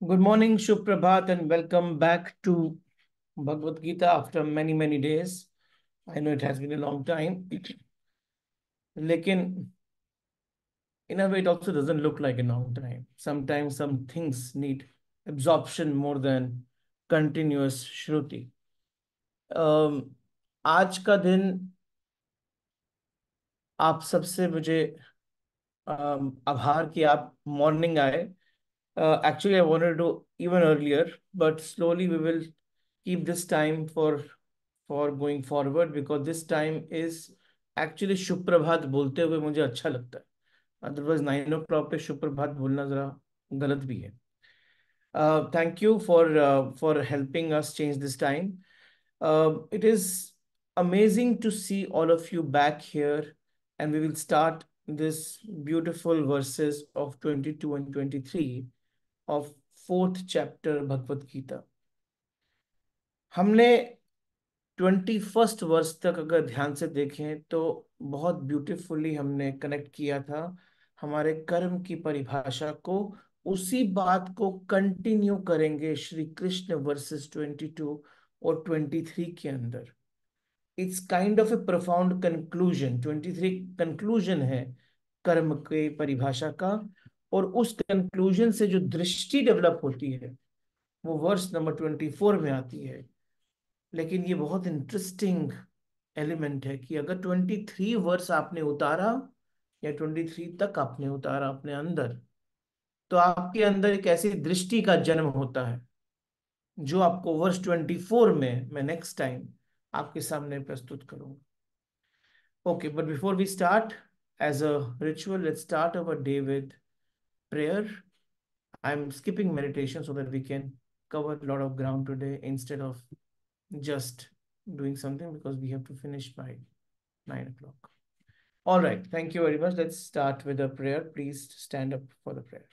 Good morning, Shubh Prabhat, and welcome back to Bhagavad Gita after many, many days. I know it has been a long time, लेकिन in a way, it also doesn't look like a long time. Sometimes some things need absorption more than continuous shruti. Um, आज का दिन आप सबसे मुझे आभार कि आप मॉर्निंग आए. Actually, I wanted to even earlier, but slowly we will keep this time for going forward because this time is actually शुभ प्रभात बोलते हुए मुझे अच्छा लगता है. अदरवाइज 9 o'clock पे शुभ प्रभात बोलना जरा गलत भी है. Thank you for helping us change this time. It is amazing to see all of you back here, and we will start this beautiful verses of 22 and 23 of fourth chapter Bhagavad Gita. हमने 21st वर्ष तक अगर ध्यान से देखें तो बहुत beautifully हमने कनेक्ट किया था हमारे कर्म की परिभाषा को. उसी बात को कंटिन्यू करेंगे श्री कृष्ण वर्सेस 22 और 23 के अंदर. It's kind of A profound conclusion. 23 conclusion है कर्म के परिभाषा का, और उस कंक्लूजन से जो दृष्टि डेवलप होती है वो वर्ष नंबर 24 में आती है. लेकिन ये बहुत इंटरेस्टिंग एलिमेंट है कि अगर 23 वर्ष आपने उतारा या 23 तक आपने उतारा अपने अंदर, तो आपके अंदर एक ऐसी दृष्टि का जन्म होता है जो आपको वर्ष 24 में मैं नेक्स्ट टाइम आपके सामने प्रस्तुत करूंगा. Okay, but before we start, as a ritual, let's start our day with prayer. I'm skipping meditation so that we can cover a lot of ground today instead of just doing something because we have to finish by 9 o'clock. All right. Thank you very much. Let's start with a prayer. Please stand up for the prayer.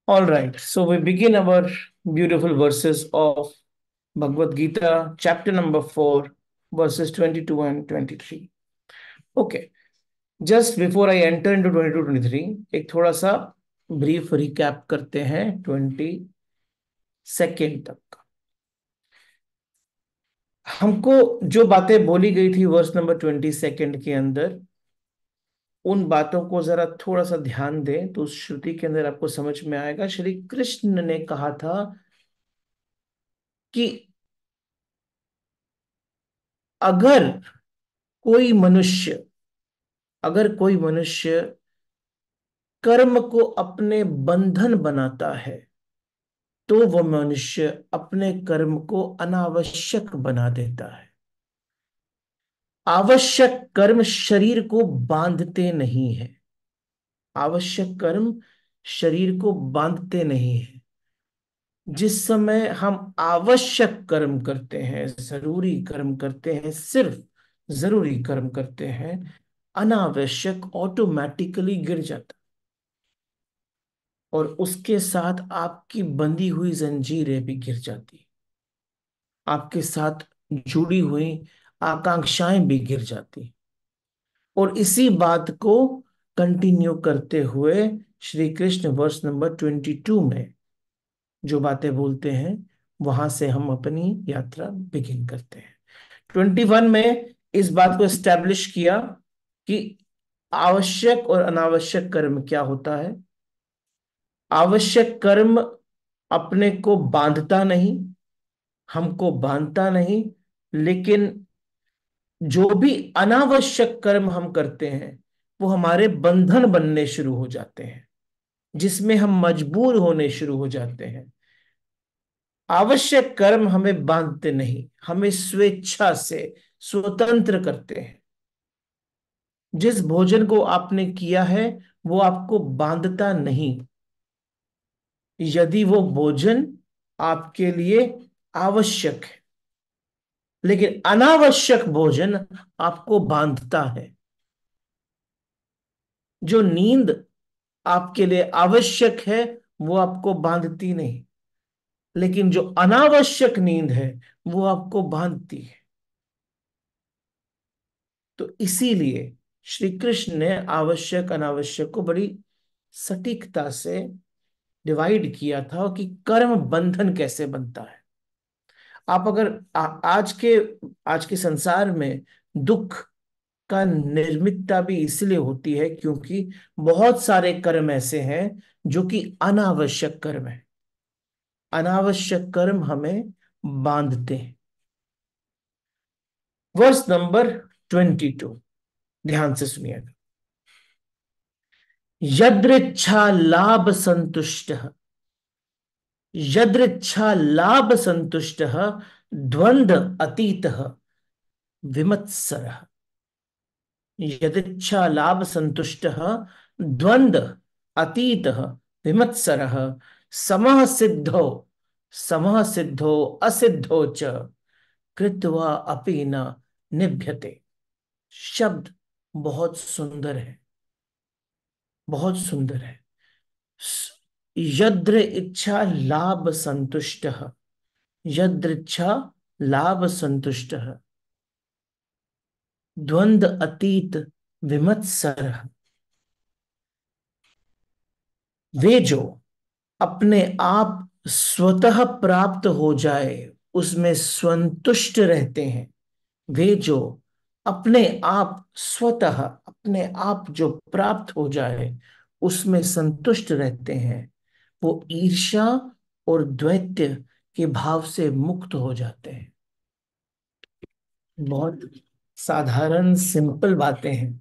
All right. So we begin our beautiful verses of Bhagavad Gita, chapter number 4, verses 22 and 23. Okay. Just before I enter into 22-23 एक थोड़ा सा brief recap करते हैं 22 तक का. हमको जो बातें बोली गई थी वर्स नंबर 22 के अंदर, उन बातों को जरा थोड़ा सा ध्यान दें तो उस श्रुति के अंदर आपको समझ में आएगा. श्री कृष्ण ने कहा था कि अगर कोई मनुष्य अगर कोई मनुष्य कर्म को अपने बंधन बनाता है तो वह मनुष्य अपने कर्म को अनावश्यक बना देता है. आवश्यक कर्म शरीर को बांधते नहीं है. आवश्यक कर्म शरीर को बांधते नहीं है. जिस समय हम आवश्यक कर्म करते हैं, जरूरी कर्म करते हैं, सिर्फ जरूरी कर्म करते हैं, अनावश्यक ऑटोमेटिकली गिर जाता, और उसके साथ आपकी बंधी हुई जंजीरें भी गिर जाती, आपके साथ जुड़ी हुई आकांक्षाएं भी गिर जाती. और इसी बात को कंटिन्यू करते हुए श्री कृष्ण वर्ष नंबर 22 में जो बातें बोलते हैं वहां से हम अपनी यात्रा बिगिन करते हैं. 21 में इस बात को एस्टेब्लिश किया कि आवश्यक और अनावश्यक कर्म क्या होता है. आवश्यक कर्म अपने को बांधता नहीं, हमको बांधता नहीं, लेकिन जो भी अनावश्यक कर्म हम करते हैं वो हमारे बंधन बनने शुरू हो जाते हैं, जिसमें हम मजबूर होने शुरू हो जाते हैं. आवश्यक कर्म हमें बांधते नहीं, हमें स्वेच्छा से स्वतंत्र करते हैं. जिस भोजन को आपने किया है वो आपको बांधता नहीं, यदि वो भोजन आपके लिए आवश्यक है. लेकिन अनावश्यक भोजन आपको बांधता है. जो नींद आपके लिए आवश्यक है वो आपको बांधती नहीं, लेकिन जो अनावश्यक नींद है वो आपको बांधती है. तो इसीलिए श्री कृष्ण ने आवश्यक अनावश्यक को बड़ी सटीकता से डिवाइड किया था कि कर्म बंधन कैसे बनता है। आप अगर आज के संसार में दुख का निर्मितता भी इसलिए होती है क्योंकि बहुत सारे कर्म ऐसे हैं जो कि अनावश्यक कर्म है। अनावश्यक कर्म हमें बांधते हैं। वर्स नंबर 22, ध्यान से सुनिएगा। यदृच्छा लाभ संतुष्ट, यदृच्छा लाभ संतुष्ट, द्वंद्व अतीत विमत्सर। यदृच्छा लाभ संतुष्ट, द्वंद्व अतीत विमत्सर, समः सिद्धो, समः सिद्धो असिद्धो च कृत्वा अपि न निभ्यते। शब्द बहुत सुंदर है, बहुत सुंदर है। यद्र इच्छा लाभ संतुष्ट, यदृच्छा लाभ संतुष्ट, द्वंद्व अतीत विमत्सर। वे जो अपने आप स्वतः प्राप्त हो जाए उसमें संतुष्ट रहते हैं, वे जो अपने आप स्वतः, अपने आप जो प्राप्त हो जाए उसमें संतुष्ट रहते हैं, वो ईर्ष्या और द्वैत्य के भाव से मुक्त हो जाते हैं। बहुत साधारण सिंपल बातें हैं,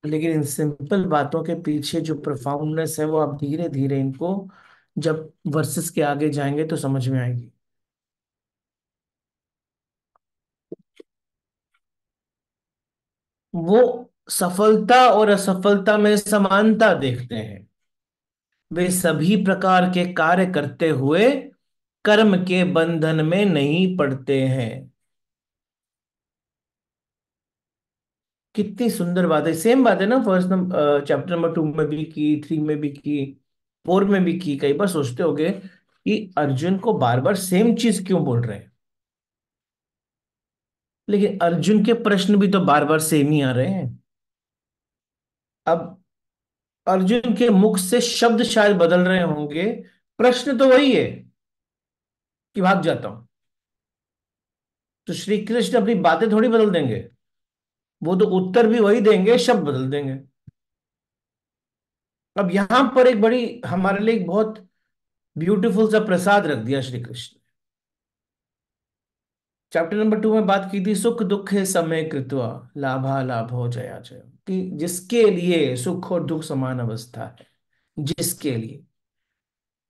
लेकिन इन सिंपल बातों के पीछे जो प्रोफाउंडनेस है वो आप धीरे धीरे इनको जब वर्सेस के आगे जाएंगे तो समझ में आएगी। वो सफलता और असफलता में समानता देखते हैं। वे सभी प्रकार के कार्य करते हुए कर्म के बंधन में नहीं पड़ते हैं। कितनी सुंदर बात है। सेम बात है ना, फर्स्ट नंबर चैप्टर नंबर 2 में भी की, 3 में भी की, 4 में भी की। कई बार सोचते होगे कि अर्जुन को बार बार सेम चीज क्यों बोल रहे हैं, लेकिन अर्जुन के प्रश्न भी तो बार बार सेम ही आ रहे हैं। अब अर्जुन के मुख से शब्द शायद बदल रहे होंगे, प्रश्न तो वही है कि भाग जाता हूं। तो श्री कृष्ण अपनी बातें थोड़ी बदल देंगे, वो तो उत्तर भी वही देंगे, शब्द बदल देंगे। अब यहां पर एक बड़ी, हमारे लिए एक बहुत ब्यूटीफुल सा प्रसाद रख दिया श्री कृष्ण। चैप्टर नंबर 2 में बात की थी, सुख दुख है समय कृत्वा लाभा लाभो जया जय, कि जिसके लिए सुख और दुख समान अवस्था है, जिसके लिए,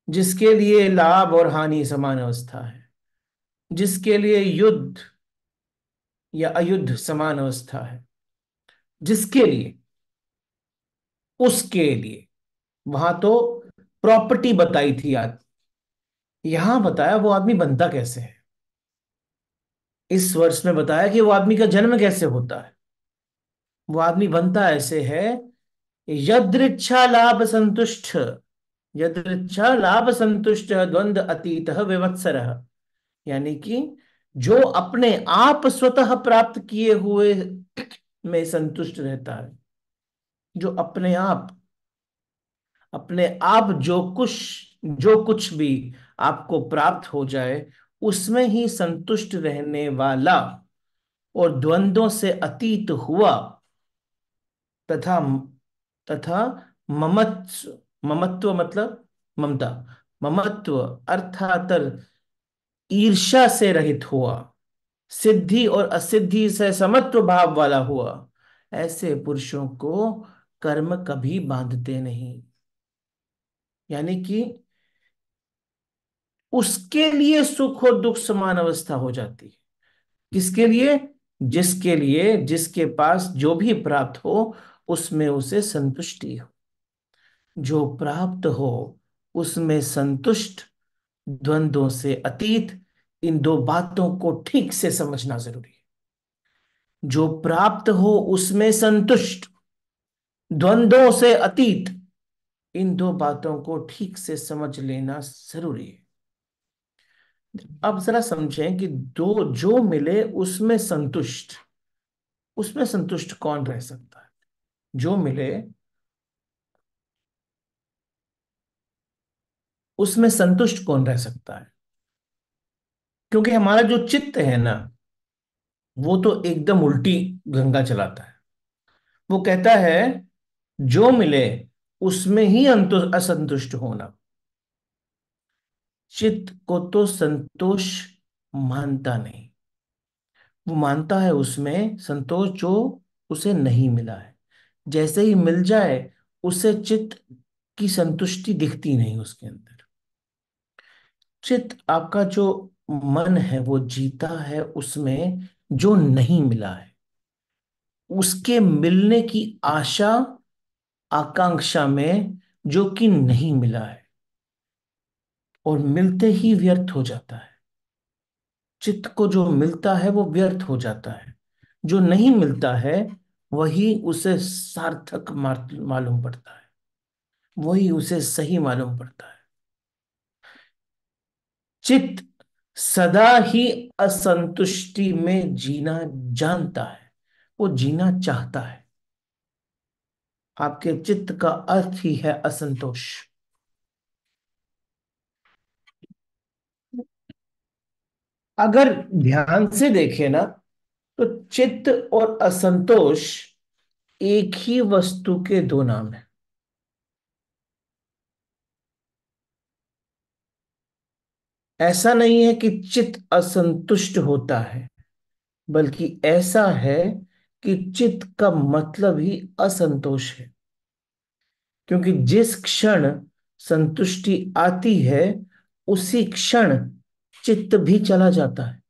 जिसके लिए लाभ और हानि समान अवस्था है, जिसके लिए युद्ध या अयुद्ध समान अवस्था है, जिसके लिए, उसके लिए। वहां तो प्रॉपर्टी बताई थी आज, यहां बताया वो आदमी बनता कैसे है। इस वर्ष में बताया कि वो आदमी का जन्म कैसे होता है। वो आदमी बनता ऐसे है, यदृच्छा लाभ संतुष्ट, यदृच्छा लाभ संतुष्ट द्वंद अतीत विवत्सर। यानी कि जो अपने आप स्वतः प्राप्त किए हुए में संतुष्ट रहता है, जो अपने आप, अपने आप जो कुछ भी आपको प्राप्त हो जाए उसमें ही संतुष्ट रहने वाला और द्वंद्वों से अतीत हुआ, तथा तथा ममत्व, ममत्व मतलब ममता, ममत्व अर्थात ईर्ष्या से रहित हुआ, सिद्धि और असिद्धि से समत्व भाव वाला हुआ, ऐसे पुरुषों को कर्म कभी बांधते नहीं। यानी कि उसके लिए सुख और दुख समान अवस्था हो जाती है। किसके लिए? जिसके लिए, जिसके पास जो भी प्राप्त हो उसमें उसे संतुष्टि हो, जो प्राप्त हो उसमें संतुष्ट, द्वंद्वों से अतीत। इन दो बातों को ठीक से समझना जरूरी है। जो प्राप्त हो उसमें संतुष्ट, द्वंद्वों से अतीत, इन दो बातों को ठीक से समझ लेना जरूरी है। अब जरा समझें कि दो जो मिले उसमें संतुष्ट, उसमें संतुष्ट कौन रह सकता है? जो मिले उसमें संतुष्ट कौन रह सकता है? क्योंकि हमारा जो चित्त है ना, वो तो एकदम उल्टी गंगा चलाता है। वो कहता है जो मिले उसमें ही असंतुष्ट होना। चित्त को तो संतोष मानता नहीं। वो मानता है उसमें संतोष जो उसे नहीं मिला है। जैसे ही मिल जाए, उसे चित्त की संतुष्टि दिखती नहीं उसके अंदर। चित्त आपका जो मन है वो जीता है उसमें जो नहीं मिला है, उसके मिलने की आशा आकांक्षा में, जो कि नहीं मिला है, और मिलते ही व्यर्थ हो जाता है। चित्त को जो मिलता है वो व्यर्थ हो जाता है, जो नहीं मिलता है वही उसे सार्थक मालूम पड़ता है, वही उसे सही मालूम पड़ता है। चित्त सदा ही असंतुष्टि में जीना जानता है, वो जीना चाहता है। आपके चित्त का अर्थ ही है असंतोष। अगर ध्यान से देखें ना, तो चित्त और असंतोष एक ही वस्तु के दो नाम हैं। ऐसा नहीं है कि चित्त असंतुष्ट होता है, बल्कि ऐसा है कि चित्त का मतलब ही असंतोष है। क्योंकि जिस क्षण संतुष्टि आती है, उसी क्षण चित्त भी चला जाता है।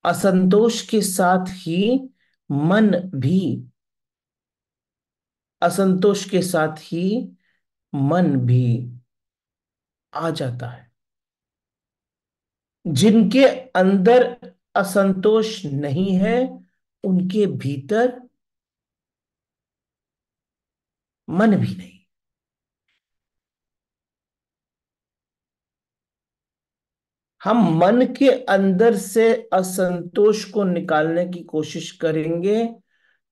असंतोष के साथ ही मन भी, असंतोष के साथ ही मन भी आ जाता है। जिनके अंदर असंतोष नहीं है, उनके भीतर मन भी नहीं। हम मन के अंदर से असंतोष को निकालने की कोशिश करेंगे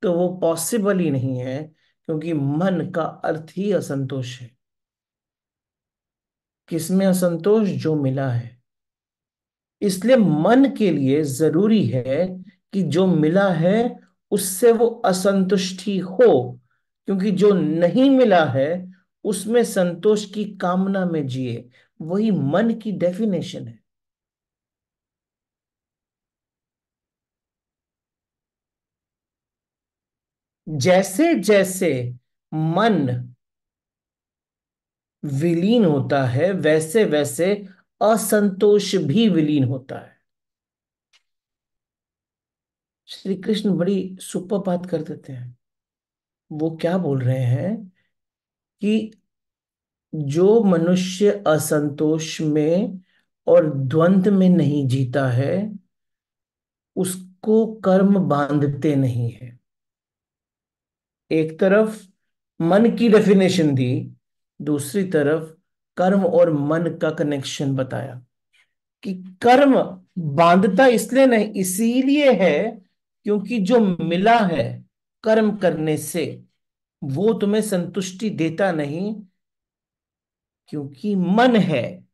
तो वो पॉसिबल ही नहीं है, क्योंकि मन का अर्थ ही असंतोष है। किसमें असंतोष? जो मिला है। इसलिए मन के लिए जरूरी है कि जो मिला है उससे वो असंतुष्टि हो, क्योंकि जो नहीं मिला है उसमें संतोष की कामना में जिए। वही मन की डेफिनेशन है। जैसे जैसे मन विलीन होता है, वैसे वैसे असंतोष भी विलीन होता है। श्री कृष्ण बड़ी सुपर बात कर देते हैं। वो क्या बोल रहे हैं कि जो मनुष्य असंतोष में और द्वंद में नहीं जीता है, उसको कर्म बांधते नहीं है। एक तरफ मन की डेफिनेशन दी, दूसरी तरफ कर्म और मन का कनेक्शन बताया कि कर्म बांधता इसलिए नहीं, इसीलिए है क्योंकि जो मिला है कर्म करने से, वो तुम्हें संतुष्टि देता नहीं, क्योंकि मन है।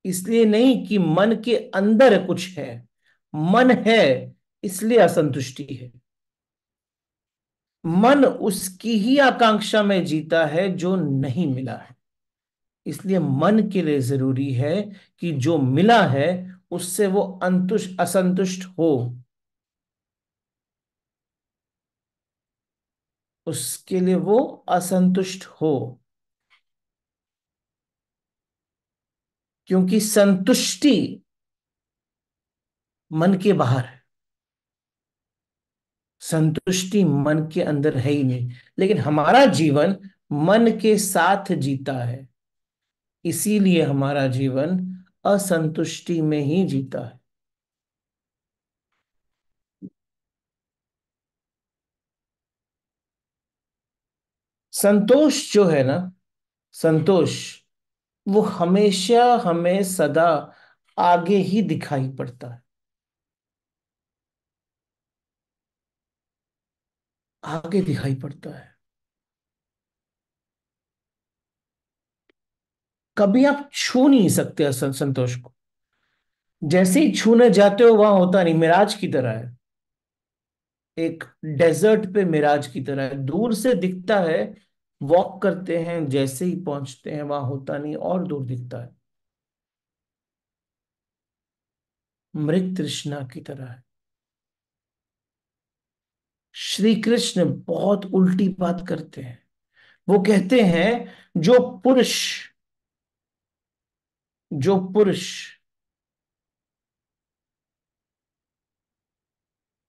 इसलिए नहीं कि मन के अंदर कुछ है, मन है इसलिए असंतुष्टि है। मन उसकी ही आकांक्षा में जीता है जो नहीं मिला है। इसलिए मन के लिए जरूरी है कि जो मिला है उससे वो अंतुष्ट असंतुष्ट हो। उसके लिए वो असंतुष्ट हो, क्योंकि संतुष्टि मन के बाहर है। संतुष्टि मन के अंदर है ही नहीं। लेकिन हमारा जीवन मन के साथ जीता है, इसीलिए हमारा जीवन असंतुष्टि में ही जीता है। संतोष जो है ना, संतोष वो हमेशा हमें सदा आगे ही दिखाई पड़ता है। आगे दिखाई पड़ता है। कभी आप छू नहीं सकते संतोष को। जैसे ही छूने जाते हो वहां होता नहीं, मिराज की तरह है। एक डेजर्ट पे मिराज की तरह है, दूर से दिखता है। वॉक करते हैं, जैसे ही पहुंचते हैं वहां होता नहीं, और दूर दिखता है। मृग तृष्णा की तरह है। श्री कृष्ण बहुत उल्टी बात करते हैं। वो कहते हैं जो पुरुष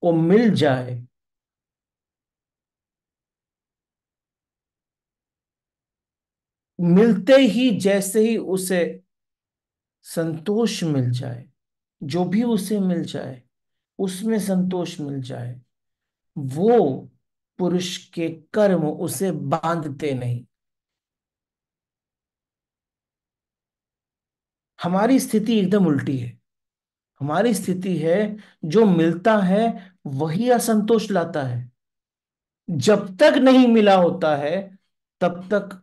को मिल जाए, मिलते ही जैसे ही उसे संतोष मिल जाए, जो भी उसे मिल जाए उसमें संतोष मिल जाए, वो पुरुष के कर्म उसे बांधते नहीं। हमारी स्थिति एकदम उल्टी है। हमारी स्थिति है, जो मिलता है वही असंतोष लाता है। जब तक नहीं मिला होता है, तब तक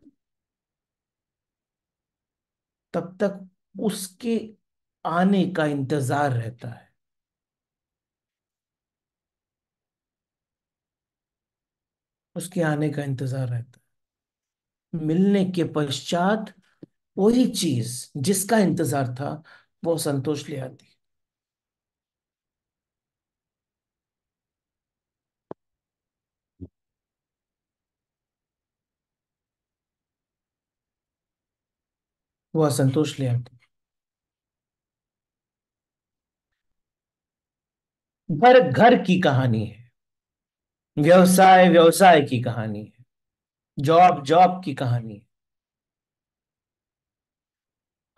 तब तक उसके आने का इंतजार रहता है। उसके आने का इंतजार रहता है। मिलने के पश्चात वही चीज जिसका इंतजार था, वो संतोष ले आती है। वो असंतोष ले आती है। घर घर की कहानी है। व्यवसाय व्यवसाय की कहानी है। जॉब जॉब की कहानी है।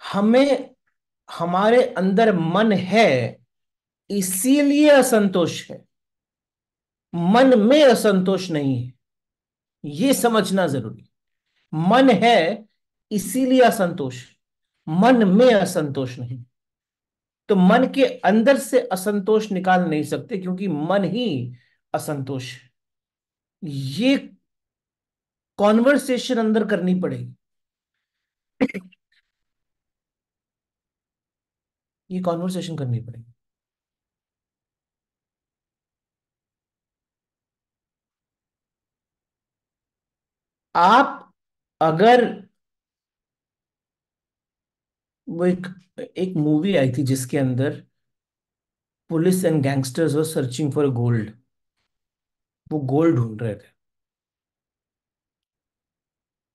हमें, हमारे अंदर मन है, इसीलिए असंतोष है। मन में असंतोष नहीं है, ये समझना जरूरी। मन है, इसीलिए असंतोष। मन में असंतोष नहीं। तो मन के अंदर से असंतोष निकाल नहीं सकते, क्योंकि मन ही असंतोष है। ये कॉन्वर्सेशन अंदर करनी पड़ेगी। ये कॉन्वर्सेशन करनी पड़ेगी। आप अगर, वो एक मूवी आई थी जिसके अंदर police and gangsters were searching for gold. वो गोल्ड ढूंढ रहे थे।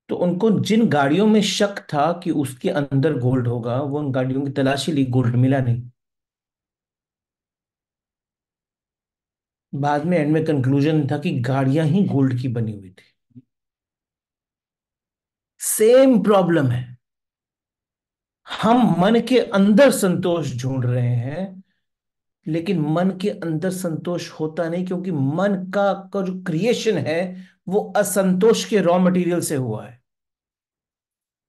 तो उनको जिन गाड़ियों में शक था कि उसके अंदर गोल्ड होगा, वो उन गाड़ियों की तलाशी ली, गोल्ड मिला नहीं। बाद में एंड में कंक्लूजन था कि गाड़ियां ही गोल्ड की बनी हुई थी। सेम प्रॉब्लम है। हम मन के अंदर संतोष ढूंढ रहे हैं, लेकिन मन के अंदर संतोष होता नहीं, क्योंकि मन का जो क्रिएशन है, वो असंतोष के रॉ मटेरियल से हुआ है।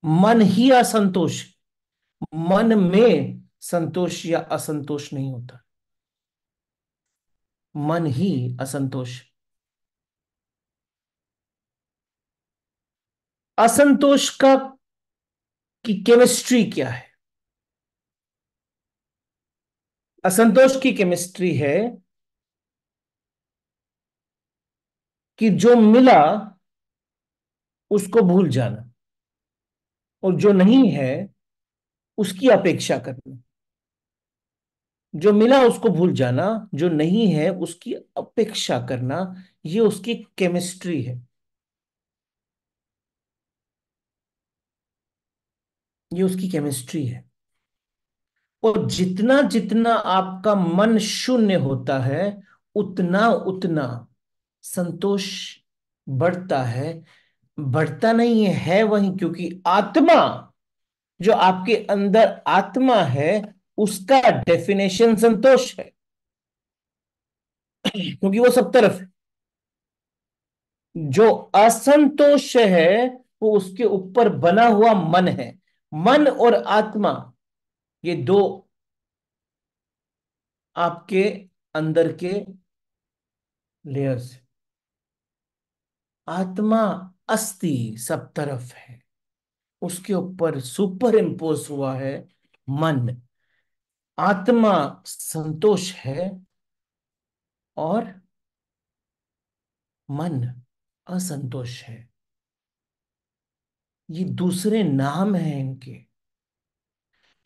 मन ही असंतोष। मन में संतोष या असंतोष नहीं होता। मन ही असंतोष। असंतोष का की केमिस्ट्री क्या है? असंतोष की केमिस्ट्री है कि जो मिला उसको भूल जाना, और जो नहीं है उसकी अपेक्षा करना। जो मिला उसको भूल जाना, जो नहीं है उसकी अपेक्षा करना, ये उसकी केमिस्ट्री है। ये उसकी केमिस्ट्री है। और जितना जितना आपका मन शून्य होता है, उतना उतना संतोष बढ़ता है। बढ़ता नहीं है वही, क्योंकि आत्मा, जो आपके अंदर आत्मा है, उसका डेफिनेशन संतोष है। क्योंकि वो सब तरफ है। जो असंतोष है, वो उसके ऊपर बना हुआ मन है। मन और आत्मा, ये दो आपके अंदर के लेयर्स है। आत्मा अस्थि सब तरफ है। उसके ऊपर सुपर इम्पोज हुआ है मन। आत्मा संतोष है और मन असंतोष है। ये दूसरे नाम हैं इनके।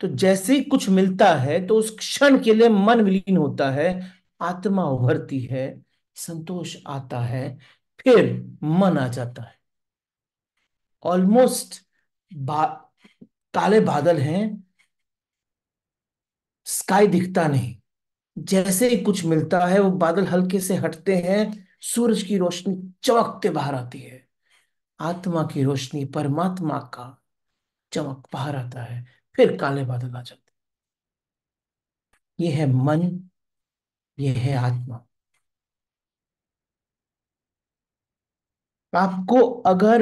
तो जैसे ही कुछ मिलता है तो उस क्षण के लिए मन विलीन होता है, आत्मा उभरती है, संतोष आता है, फिर मन आ जाता है। ऑलमोस्ट बा, काले बादल हैं, स्काई दिखता नहीं। जैसे ही कुछ मिलता है वो बादल हल्के से हटते हैं, सूरज की रोशनी चमकते बाहर आती है। आत्मा की रोशनी, परमात्मा का चमक बाहर आता है, फिर काले बादल आ जाते हैं। ये है मन, ये है आत्मा। आपको अगर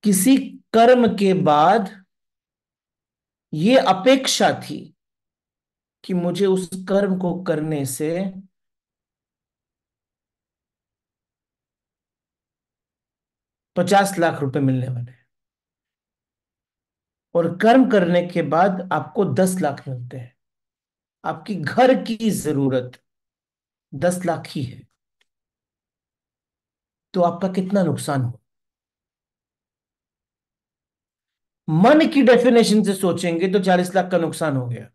किसी कर्म के बाद ये अपेक्षा थी कि मुझे उस कर्म को करने से 50 लाख रुपए मिलने वाले हैं, और कर्म करने के बाद आपको 10 लाख मिलते हैं, आपकी घर की जरूरत 10 लाख ही है, तो आपका कितना नुकसान हो। मन की डेफिनेशन से सोचेंगे तो 40 लाख का नुकसान हो गया।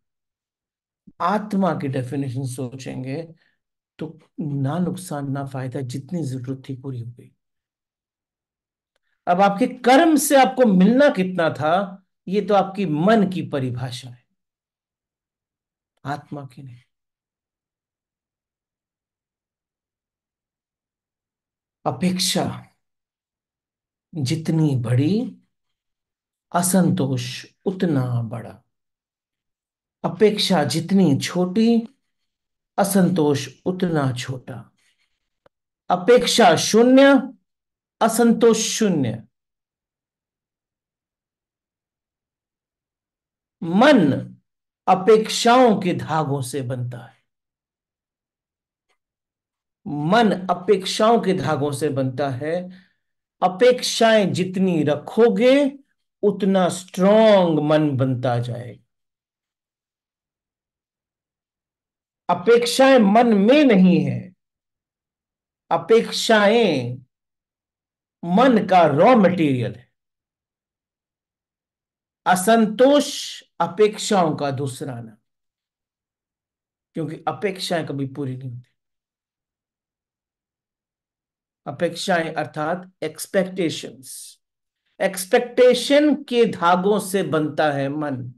आत्मा की डेफिनेशन से सोचेंगे तो ना नुकसान ना फायदा, जितनी जरूरत थी पूरी हो गई। अब आपके कर्म से आपको मिलना कितना था, ये तो आपकी मन की परिभाषा है, आत्मा की नहीं। अपेक्षा जितनी बड़ी, असंतोष उतना बड़ा। अपेक्षा जितनी छोटी, असंतोष उतना छोटा। अपेक्षा शून्य, असंतोष शून्य। मन अपेक्षाओं के धागों से बनता है। मन अपेक्षाओं के धागों से बनता है। अपेक्षाएं जितनी रखोगे उतना स्ट्रांग मन बनता जाएगा। अपेक्षाएं मन में नहीं है, अपेक्षाएं मन का रॉ मटेरियल है। असंतोष अपेक्षाओं का दूसरा नाम, क्योंकि अपेक्षाएं कभी पूरी नहीं होती। अपेक्षाएं अर्थात एक्सपेक्टेशंस, एक्सपेक्टेशन के धागों से बनता है मन,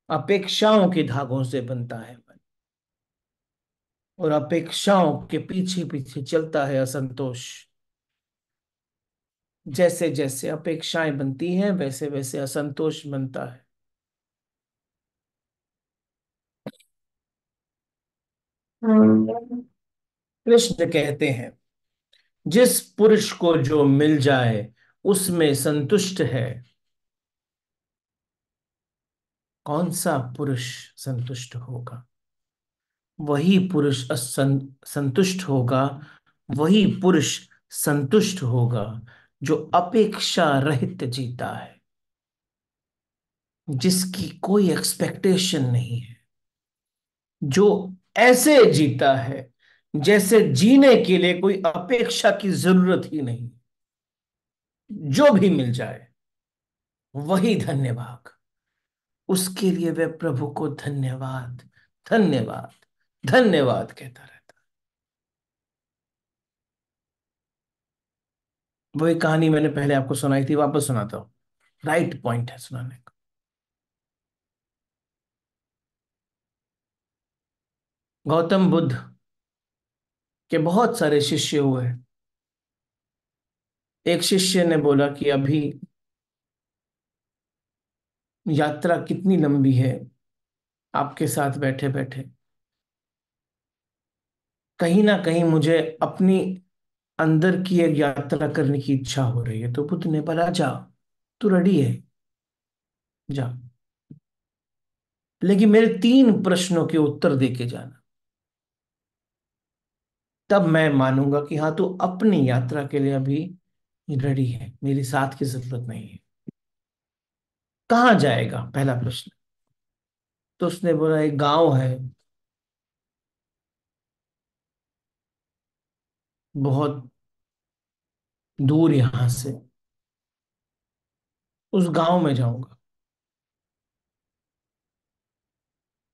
अपेक्षाओं के धागों से बनता है मन, और अपेक्षाओं के पीछे पीछे चलता है असंतोष। जैसे जैसे अपेक्षाएं बनती हैं वैसे वैसे असंतोष बनता है। कृष्ण कहते हैं, जिस पुरुष को जो मिल जाए उसमें संतुष्ट है। कौन सा पुरुष संतुष्ट होगा? वही पुरुष संतुष्ट होगा, वही पुरुष संतुष्ट होगा जो अपेक्षा रहित जीता है, जिसकी कोई एक्सपेक्टेशन नहीं है, जो ऐसे जीता है जैसे जीने के लिए कोई अपेक्षा की जरूरत ही नहीं। जो भी मिल जाए वही धन्यवाद, उसके लिए वे प्रभु को धन्यवाद, धन्यवाद, धन्यवाद कहता रहता। वही कहानी मैंने पहले आपको सुनाई थी, वापस सुनाता हूं, राइट पॉइंट है सुनाने का। गौतम बुद्ध के बहुत सारे शिष्य हुए। एक शिष्य ने बोला कि अभी यात्रा कितनी लंबी है, आपके साथ बैठे बैठे कहीं ना कहीं मुझे अपनी अंदर की एक यात्रा करने की इच्छा हो रही है। तो बुद्ध ने बोला, जा, तू रेडी है, जा, लेकिन मेरे 3 प्रश्नों के उत्तर दे के जाना, तब मैं मानूंगा कि हाँ तू अपनी यात्रा के लिए अभी रेडी है, मेरी साथ की जरूरत नहीं है। कहाँ जाएगा, पहला प्रश्न। तो उसने बोला एक गांव है, बहुत दूर यहां से, उस गांव में जाऊंगा।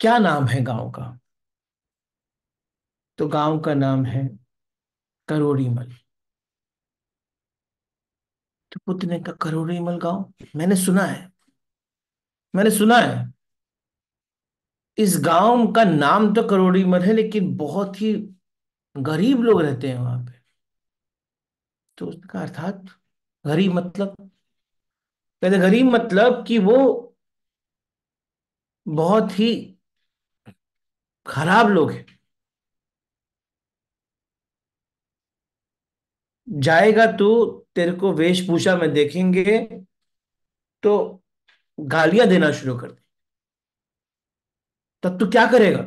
क्या नाम है गांव का? तो गांव का नाम है करोड़ीमल। तो पुत्र ने कहा करोड़ीमल गांव, मैंने सुना है, मैंने सुना है। इस गांव का नाम तो करोड़ीमल है, लेकिन बहुत ही गरीब लोग रहते हैं वहां पे। तो उसने कहा अर्थात? गरीब मतलब? कहते गरीब मतलब कि वो बहुत ही खराब लोग हैं। जाएगा तो तेरे को वेशभूषा में देखेंगे तो गालियां देना शुरू कर दे, तब तू क्या करेगा?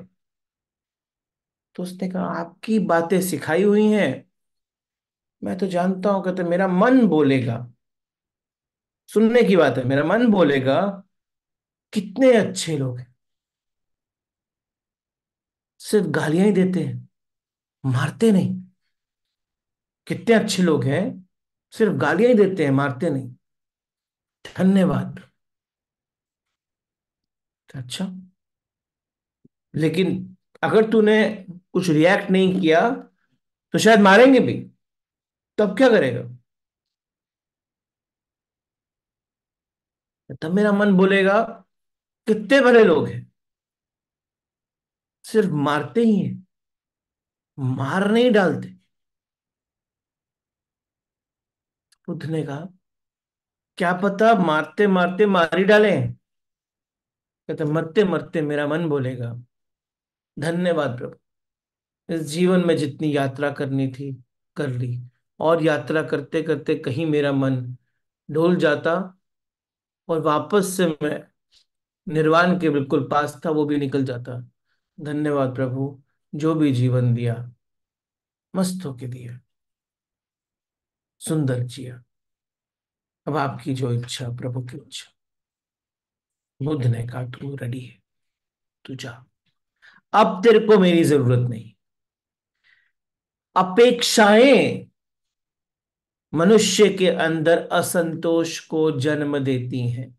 तो उसने कहा आपकी बातें सिखाई हुई हैं, मैं तो जानता हूं, कहते मेरा मन बोलेगा। सुनने की बात है, मेरा मन बोलेगा कितने अच्छे लोग हैं, सिर्फ गालियां ही देते हैं, मारते नहीं। कितने अच्छे लोग हैं, सिर्फ गालियां ही देते हैं, मारते नहीं। धन्यवाद। अच्छा, लेकिन अगर तूने कुछ रिएक्ट नहीं किया तो शायद मारेंगे भी, तब क्या करेगा? तब मेरा मन बोलेगा कितने भले लोग हैं, सिर्फ मारते ही हैं, मार नहीं डालते। बुद्ध ने कहा क्या पता मारते मारते मार ही डालें। कहते मरते मरते मेरा मन बोलेगा धन्यवाद प्रभु, इस जीवन में जितनी यात्रा करनी थी कर ली, और यात्रा करते करते कहीं मेरा मन डोल जाता और वापस से मैं निर्वाण के बिल्कुल पास था, वो भी निकल जाता। धन्यवाद प्रभु, जो भी जीवन दिया मस्त होके दिया, सुंदर जिया। अब आपकी जो इच्छा, प्रभु की इच्छा। बुद्ध ने कहा तू रेडी है, तू जा, अब तेरे को मेरी जरूरत नहीं। अपेक्षाएं मनुष्य के अंदर असंतोष को जन्म देती हैं।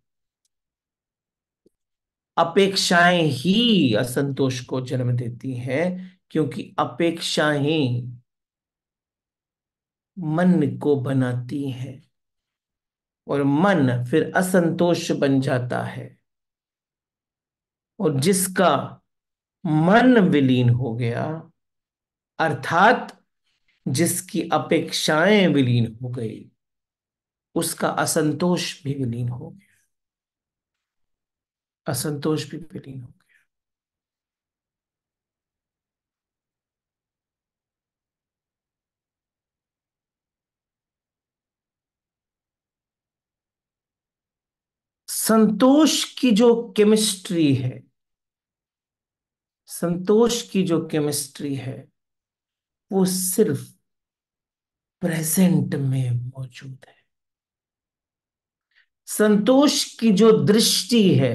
अपेक्षाएं ही असंतोष को जन्म देती हैं, क्योंकि अपेक्षाएं मन को बनाती हैं, और मन फिर असंतोष बन जाता है। और जिसका मन विलीन हो गया, अर्थात जिसकी अपेक्षाएं विलीन हो गई, उसका असंतोष भी विलीन हो गया। असंतोष भी विलीन हो गया। संतोष की जो केमिस्ट्री है, संतोष की जो केमिस्ट्री है, वो सिर्फ प्रेजेंट में मौजूद है। संतोष की जो दृष्टि है,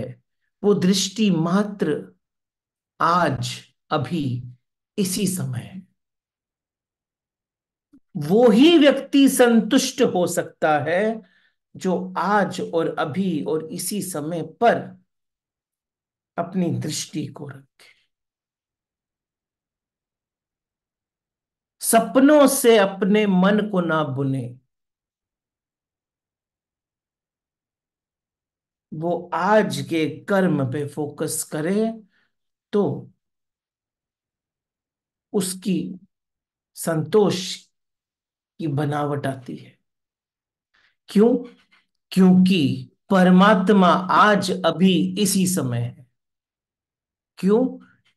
वो दृष्टि मात्र आज, अभी, इसी समय है। वो ही व्यक्ति संतुष्ट हो सकता है जो आज और अभी और इसी समय पर अपनी दृष्टि को रखे। सपनों से अपने मन को ना बुने, वो आज के कर्म पे फोकस करे, तो उसकी संतोष की बनावट आती है। क्यों? क्योंकि परमात्मा आज अभी इसी समय है। क्यों?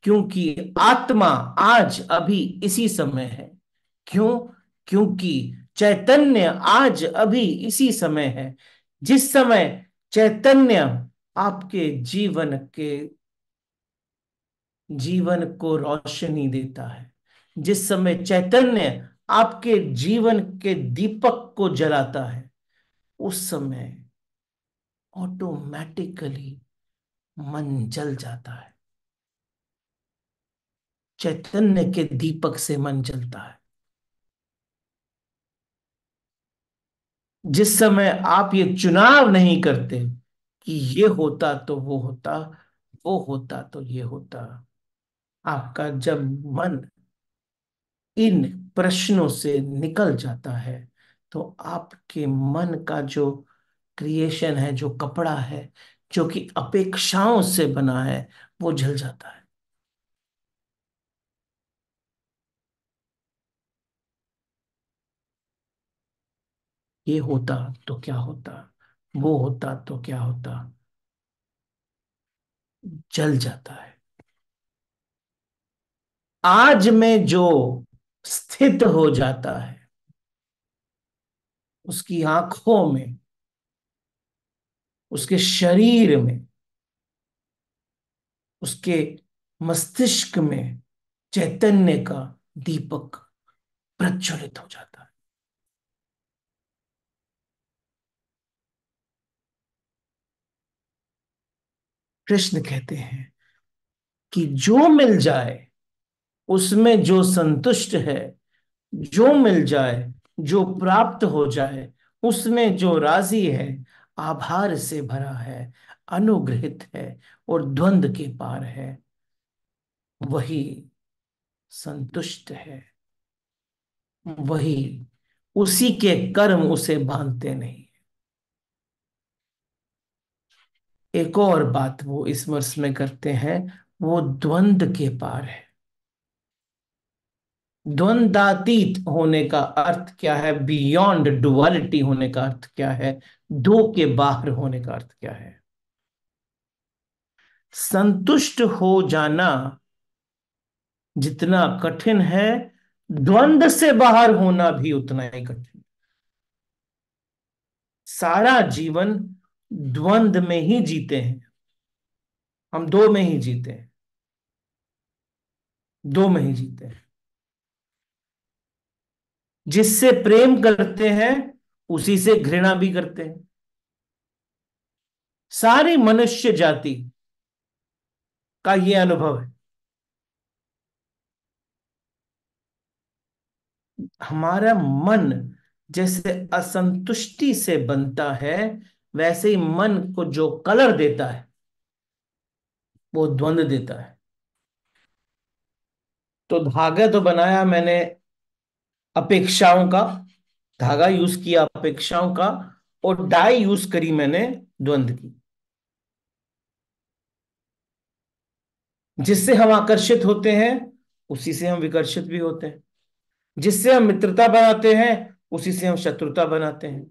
क्योंकि आत्मा आज अभी इसी समय है। क्यों? क्योंकि चैतन्य आज अभी इसी समय है। जिस समय चैतन्य आपके जीवन को रोशनी देता है, जिस समय चैतन्य आपके जीवन के दीपक को जलाता है, उस समय ऑटोमेटिकली मन जल जाता है। चैतन्य के दीपक से मन जलता है। जिस समय आप ये चुनाव नहीं करते कि ये होता तो वो होता, वो होता तो ये होता, आपका जब मन इन प्रश्नों से निकल जाता है, तो आपके मन का जो क्रिएशन है, जो कपड़ा है, जो कि अपेक्षाओं से बना है, वो जल जाता है। ये होता तो क्या होता, वो होता तो क्या होता, जल जाता है। आज में जो स्थित हो जाता है, उसकी आंखों में, उसके शरीर में, उसके मस्तिष्क में चैतन्य का दीपक प्रज्वलित हो जाता है। कृष्ण कहते हैं कि जो मिल जाए उसमें जो संतुष्ट है, जो मिल जाए, जो प्राप्त हो जाए उसमें जो राजी है, आभार से भरा है, अनुग्रहित है और द्वंद के पार है, वही संतुष्ट है। वही, उसी के कर्म उसे बांधते नहीं। एक और बात वो इस वर्ष में करते हैं, वो द्वंद के पार है। द्वंद्वातीत होने का अर्थ क्या है, बियॉन्ड डुअलिटी होने का अर्थ क्या है, दो के बाहर होने का अर्थ क्या है। संतुष्ट हो जाना जितना कठिन है, द्वंद से बाहर होना भी उतना ही कठिन। सारा जीवन द्वंद में ही जीते हैं। हम दो में ही जीते हैं, दो में ही जीते हैं। जिससे प्रेम करते हैं उसी से घृणा भी करते हैं। सारी मनुष्य जाति का ये अनुभव है। हमारा मन जैसे असंतुष्टि से बनता है, वैसे ही मन को जो कलर देता है वो द्वंद देता है। तो धागा तो बनाया मैंने अपेक्षाओं का, धागा यूज किया अपेक्षाओं का, और डाई यूज करी मैंने द्वंद की। जिससे हम आकर्षित होते हैं उसी से हम विकर्षित भी होते हैं। जिससे हम मित्रता बनाते हैं उसी से हम शत्रुता बनाते हैं।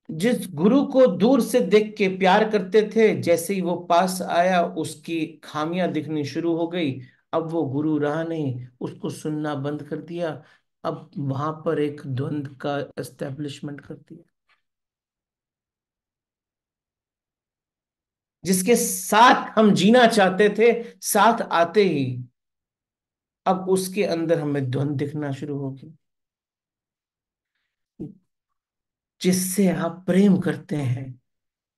जिस गुरु को दूर से देख के प्यार करते थे, जैसे ही वो पास आया उसकी खामियां दिखनी शुरू हो गई। अब वो गुरु रहा नहीं, उसको सुनना बंद कर दिया। अब वहां पर एक द्वंद का एस्टेब्लिशमेंट कर दिया। जिसके साथ हम जीना चाहते थे, साथ आते ही अब उसके अंदर हमें द्वंद दिखना शुरू हो गई। जिससे आप प्रेम करते हैं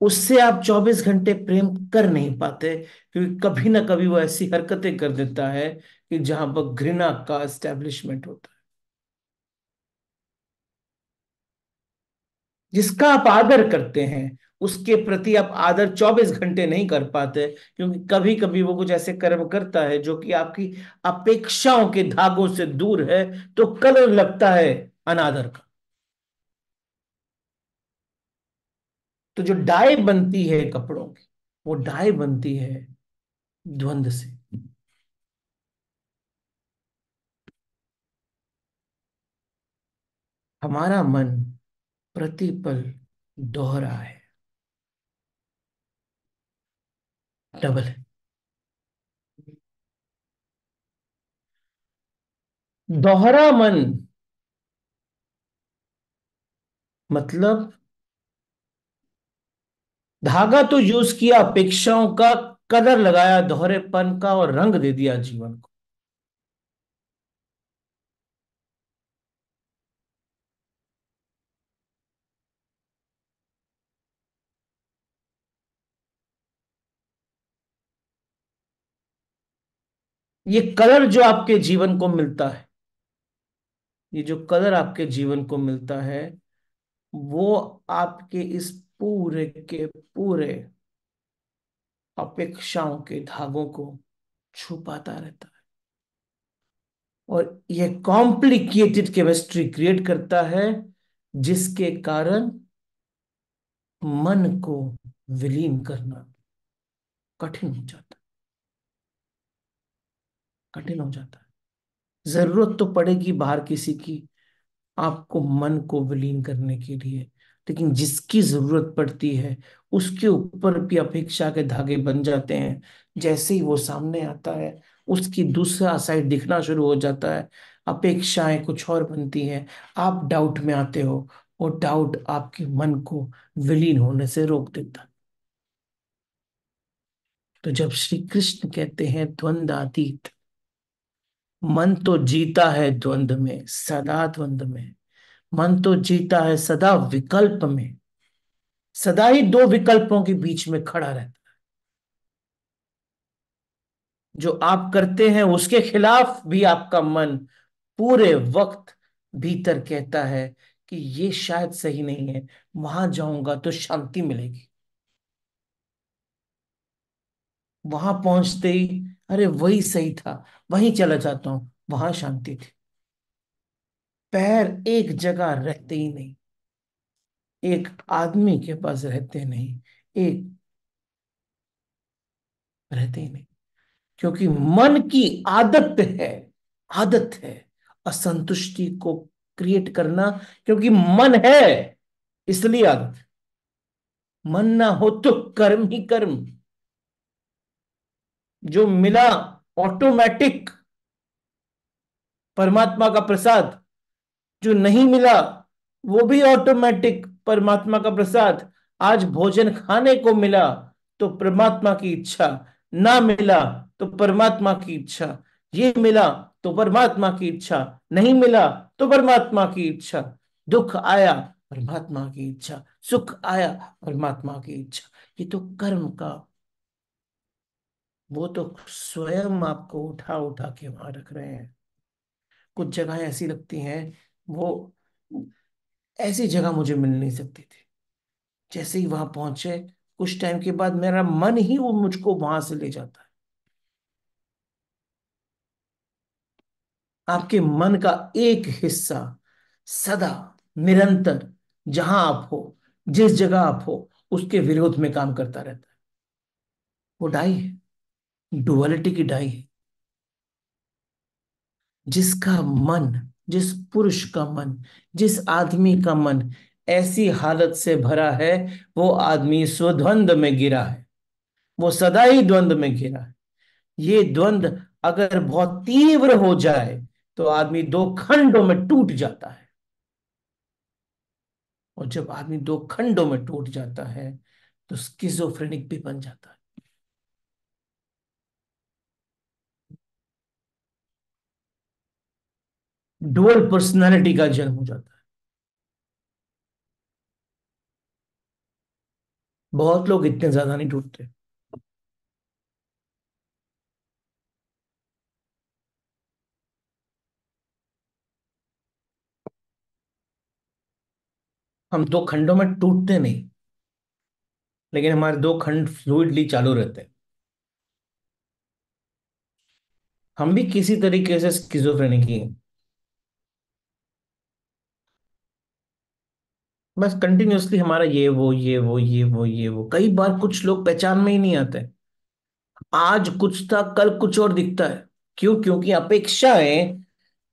उससे आप 24 घंटे प्रेम कर नहीं पाते, क्योंकि कभी ना कभी वो ऐसी हरकतें कर देता है कि जहां पर घृणा का एस्टेब्लिशमेंट होता है। जिसका आप आदर करते हैं उसके प्रति आप आदर 24 घंटे नहीं कर पाते, क्योंकि कभी कभी वो कुछ ऐसे कर्म करता है जो कि आपकी अपेक्षाओं के धागों से दूर है, तो कलर लगता है अनादर का। तो जो डाई बनती है कपड़ों की, वो डाई बनती है द्वंद से। हमारा मन प्रतिपल दोहरा है, डबल है। दोहरा मन मतलब धागा तो यूज किया अपेक्षाओं का, कलर लगाया दोहरेपन का और रंग दे दिया जीवन को। ये कलर जो आपके जीवन को मिलता है, ये जो कलर आपके जीवन को मिलता है, वो आपके इस पूरे के पूरे अपेक्षाओं के धागों को छुपाता रहता है, और ये कॉम्प्लिकेटेड केमिस्ट्री क्रिएट करता है, जिसके कारण मन को विलीन करना कठिन हो जाता कठिन हो जाता है। जरूरत तो पड़ेगी बाहर किसी की, आपको मन को विलीन करने के लिए, लेकिन जिसकी जरूरत पड़ती है उसके ऊपर भी अपेक्षा के धागे बन जाते हैं। जैसे ही वो सामने आता है, उसकी दूसरा साइड दिखना शुरू हो जाता है, अपेक्षाएं कुछ और बनती हैं, आप डाउट में आते हो, और डाउट आपके मन को विलीन होने से रोक देता है। तो जब श्री कृष्ण कहते हैं द्वंद्वातीत, मन तो जीता है द्वंद्व में, सदा द्वंद्व में, मन तो जीता है सदा विकल्प में, सदा ही दो विकल्पों के बीच में खड़ा रहता है। जो आप करते हैं उसके खिलाफ भी आपका मन पूरे वक्त भीतर कहता है कि ये शायद सही नहीं है, वहां जाऊंगा तो शांति मिलेगी। वहां पहुंचते ही अरे वही सही था, वहीं चला जाता हूं, वहां शांति थी। पैर एक जगह रहते ही नहीं, एक आदमी के पास रहते नहीं, एक रहते ही नहीं, क्योंकि मन की आदत है, आदत है असंतुष्टि को क्रिएट करना, क्योंकि मन है इसलिए आदत। मन ना हो तो कर्म ही कर्म, जो मिला ऑटोमेटिक परमात्मा का प्रसाद, जो नहीं मिला वो भी ऑटोमेटिक परमात्मा का प्रसाद। आज भोजन खाने को मिला तो परमात्मा की इच्छा, ना मिला तो परमात्मा की इच्छा, ये मिला तो परमात्मा की इच्छा, नहीं मिला तो परमात्मा की इच्छा। दुख आया परमात्मा की इच्छा, सुख आया परमात्मा की इच्छा। ये तो कर्म का, वो तो स्वयं आपको उठा उठा के वहां रख रहे हैं। कुछ जगहें ऐसी लगती हैं, वो ऐसी जगह मुझे मिल नहीं सकती थी। जैसे ही वहां पहुंचे, कुछ टाइम के बाद मेरा मन ही वो मुझको वहां से ले जाता है। आपके मन का एक हिस्सा सदा, निरंतर, जहां आप हो, जिस जगह आप हो, उसके विरोध में काम करता रहता है। वो डाई है, डुअलिटी की डाई है। जिसका मन, जिस पुरुष का मन, जिस आदमी का मन ऐसी हालत से भरा है, वो आदमी स्वद्वंद में गिरा है, वो सदा ही द्वंद में घिरा है। ये द्वंद अगर बहुत तीव्र हो जाए तो आदमी दो खंडों में टूट जाता है, और जब आदमी दो खंडों में टूट जाता है तो स्किज़ोफ्रेनिक भी बन जाता है। डुअल पर्सनालिटी का जन्म हो जाता है। बहुत लोग इतने ज्यादा नहीं टूटते। हम दो खंडों में टूटते नहीं, लेकिन हमारे दो खंड फ्लूइडली चालू रहते हैं। हम भी किसी तरीके से स्किज़ोफ्रेनिक ही हैं। बस कंटिन्यूअसली हमारा ये वो कई बार कुछ लोग पहचान में ही नहीं आते। आज कुछ था, कल कुछ और दिखता है। क्यों? क्योंकि अपेक्षाएं,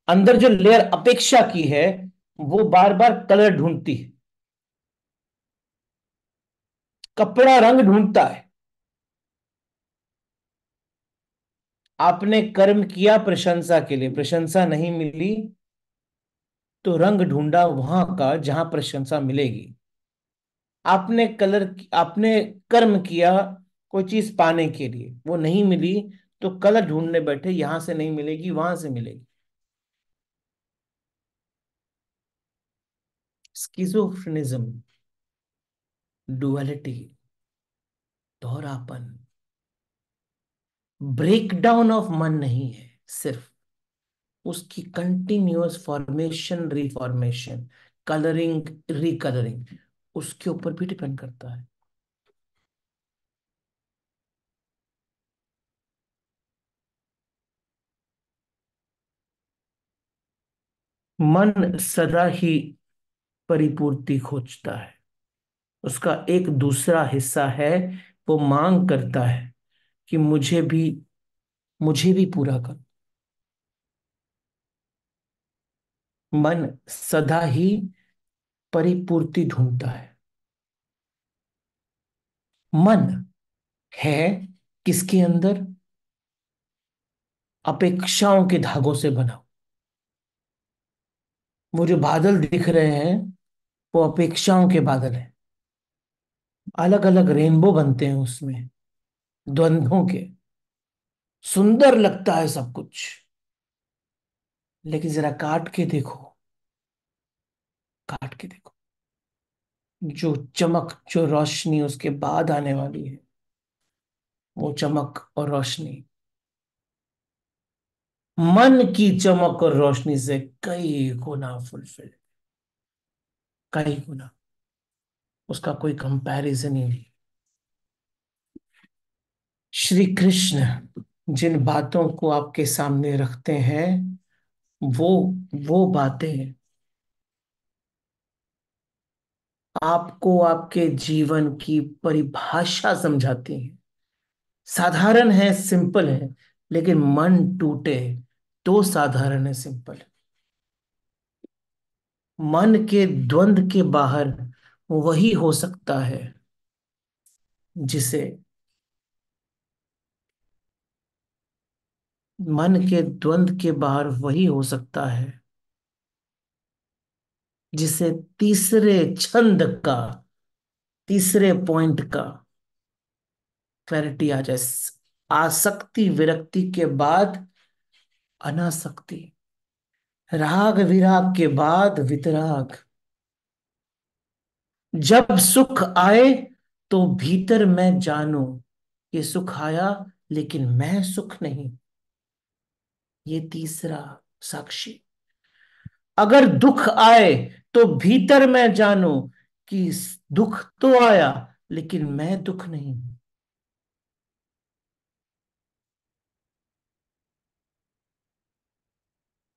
अंदर जो लेयर अपेक्षा की है, वो बार बार कलर ढूंढती है, कपड़ा रंग ढूंढता है। आपने कर्म किया प्रशंसा के लिए, प्रशंसा नहीं मिली, तो रंग ढूंढा वहां का जहां प्रशंसा मिलेगी। आपने कर्म किया कोई चीज पाने के लिए, वो नहीं मिली, तो कलर ढूंढने बैठे, यहां से नहीं मिलेगी वहां से मिलेगी। स्किज़ोफ्रेनिज्म, डुअलिटी, दोहरापन, ब्रेकडाउन ऑफ मन नहीं है, सिर्फ उसकी कंटिन्यूअस फॉर्मेशन रिफॉर्मेशन, कलरिंग रिकलरिंग, उसके ऊपर भी डिपेंड करता है। मन सदा ही परिपूर्ति खोजता है। उसका एक दूसरा हिस्सा है, वो मांग करता है कि मुझे भी पूरा कर। मन सदा ही परिपूर्ति ढूंढता है। मन है किसके अंदर? अपेक्षाओं के धागों से बना। वो जो बादल दिख रहे हैं, वो अपेक्षाओं के बादल हैं। अलग अलग रेनबो बनते हैं उसमें, द्वंद्वों के। सुंदर लगता है सब कुछ, लेकिन जरा काट के देखो, काट के देखो, जो चमक, जो रोशनी उसके बाद आने वाली है, वो चमक और रोशनी मन की चमक और रोशनी से कई गुना फुलफिल, कई गुना। उसका कोई कंपैरिजन ही नहीं। श्री कृष्ण जिन बातों को आपके सामने रखते हैं, वो वो बातें आपको आपके जीवन की परिभाषा समझाती हैं। साधारण है, सिंपल है, लेकिन मन टूटे तो साधारण है, सिंपल है। मन के द्वंद के बाहर वही हो सकता है जिसे, मन के द्वंद के बाहर वही हो सकता है जिसे तीसरे छंद का, तीसरे पॉइंट का क्लैरिटी आ जाए। आसक्ति विरक्ति के बाद अनासक्ति, राग विराग के बाद वितराग। जब सुख आए तो भीतर मैं जानू, ये सुख आया लेकिन मैं सुख नहीं। ये तीसरा साक्षी। अगर दुख आए तो भीतर मैं जानू कि दुख तो आया लेकिन मैं दुख नहीं।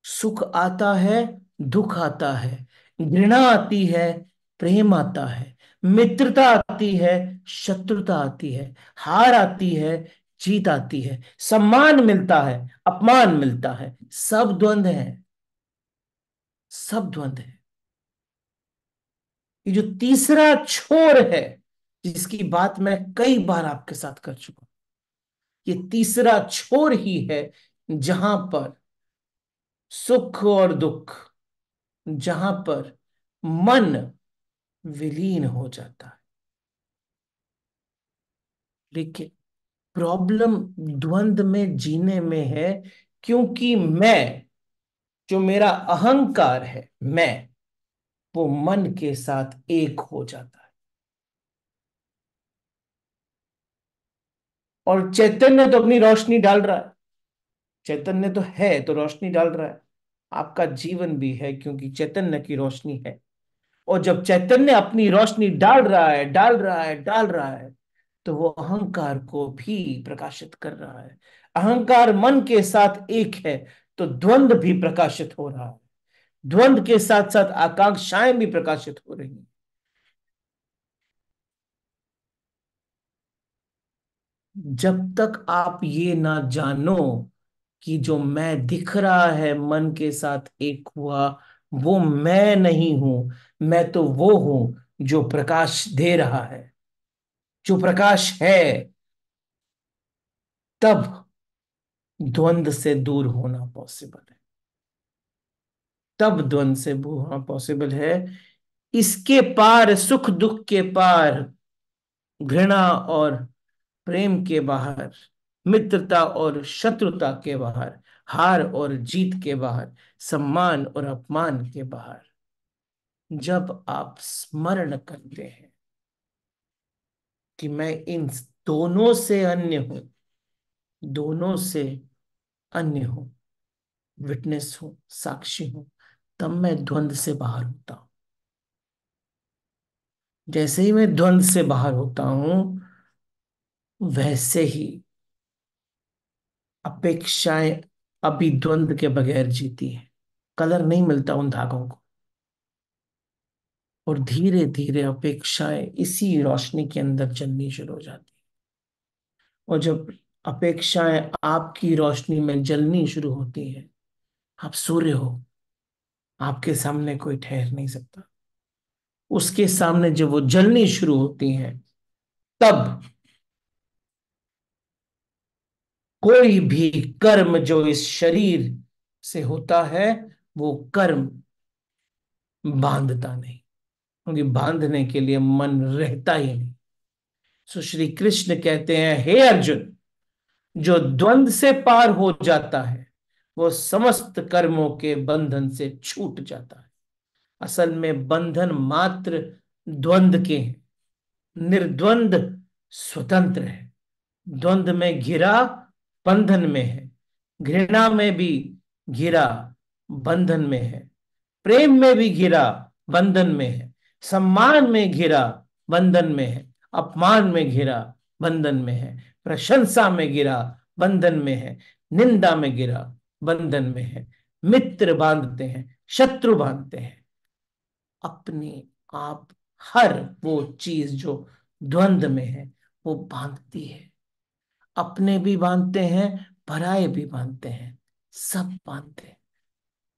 सुख आता है, दुख आता है, घृणा आती है, प्रेम आता है, मित्रता आती है, शत्रुता आती है, हार आती है, जीत आती है, सम्मान मिलता है, अपमान मिलता है। सब द्वंद है, सब द्वंद है। ये जो तीसरा छोर है, जिसकी बात मैं कई बार आपके साथ कर चुका हूं, ये तीसरा छोर ही है जहां पर सुख और दुख, जहां पर मन विलीन हो जाता है। लेकिन प्रॉब्लम द्वंद में जीने में है, क्योंकि मैं, जो मेरा अहंकार है, मैं, वो मन के साथ एक हो जाता है। और चैतन्य तो अपनी रोशनी डाल रहा है, चैतन्य तो है तो रोशनी डाल रहा है। आपका जीवन भी है क्योंकि चैतन्य की रोशनी है। और जब चैतन्य अपनी रोशनी डाल रहा है, डाल रहा है, डाल रहा है, तो वो अहंकार को भी प्रकाशित कर रहा है। अहंकार मन के साथ एक है, तो द्वंद भी प्रकाशित हो रहा है। द्वंद के साथ साथ आकांक्षाएं भी प्रकाशित हो रही हैं। जब तक आप ये ना जानो कि जो मैं दिख रहा है मन के साथ एक हुआ, वो मैं नहीं हूं, मैं तो वो हूं जो प्रकाश दे रहा है, जो प्रकाश है, तब द्वंद से दूर होना पॉसिबल है। तब द्वंद से दूर होना पॉसिबल है। इसके पार, सुख दुख के पार, घृणा और प्रेम के बाहर, मित्रता और शत्रुता के बाहर, हार और जीत के बाहर, सम्मान और अपमान के बाहर, जब आप स्मरण करते हैं कि मैं इन दोनों से अन्य हूं, दोनों से अन्य हूं, विटनेस हूं, साक्षी हूं, तब मैं द्वंद से बाहर होता हूं। जैसे ही मैं द्वंद से बाहर होता हूं, वैसे ही अपेक्षाएं अभी द्वंद के बगैर जीती है। कलर नहीं मिलता उन धागों को, और धीरे धीरे अपेक्षाएं इसी रोशनी के अंदर जलनी शुरू हो जाती है। और जब अपेक्षाएं आपकी रोशनी में जलनी शुरू होती हैं, आप सूर्य हो, आपके सामने कोई ठहर नहीं सकता। उसके सामने जब वो जलनी शुरू होती हैं, तब कोई भी कर्म जो इस शरीर से होता है, वो कर्म बांधता नहीं, क्योंकि बांधने के लिए मन रहता ही नहीं। सो श्री कृष्ण कहते हैं, हे अर्जुन, जो द्वंद से पार हो जाता है, वो समस्त कर्मों के बंधन से छूट जाता है। असल में बंधन मात्र द्वंद के हैं, निर्द्वंद स्वतंत्र है। द्वंद में घिरा, बंधन में है। घृणा में भी घिरा, बंधन में है। प्रेम में भी घिरा, बंधन में है। सम्मान में घिरा, बंधन में है। अपमान में घिरा, बंधन में है। प्रशंसा में घिरा, बंधन में है। निंदा में घिरा, बंधन में है। मित्र बांधते हैं, शत्रु बांधते हैं, अपने आप। हर वो चीज जो द्वंद में है, वो बांधती है। अपने भी बांधते हैं, पराये भी बांधते हैं, सब बांधते हैं।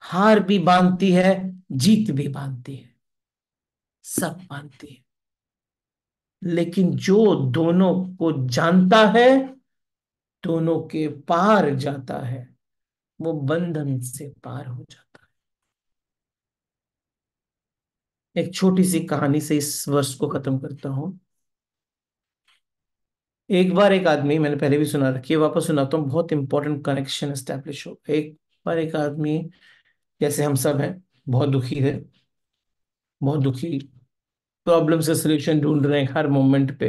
हार भी बांधती है, जीत भी बांधती है, सब बांधती है। लेकिन जो दोनों को जानता है, दोनों के पार जाता है, वो बंधन से पार हो जाता है। एक छोटी सी कहानी से इस वर्ष को खत्म करता हूं। एक बार एक आदमी, मैंने पहले भी सुना रखी है, वापस सुनाता हूँ, बहुत इंपॉर्टेंट कनेक्शन एस्टेब्लिश हो। एक बार एक आदमी, जैसे हम सब हैं, बहुत दुखी है, बहुत दुखी, प्रॉब्लम से सोल्यूशन ढूंढ रहे हैं हर मोमेंट पे।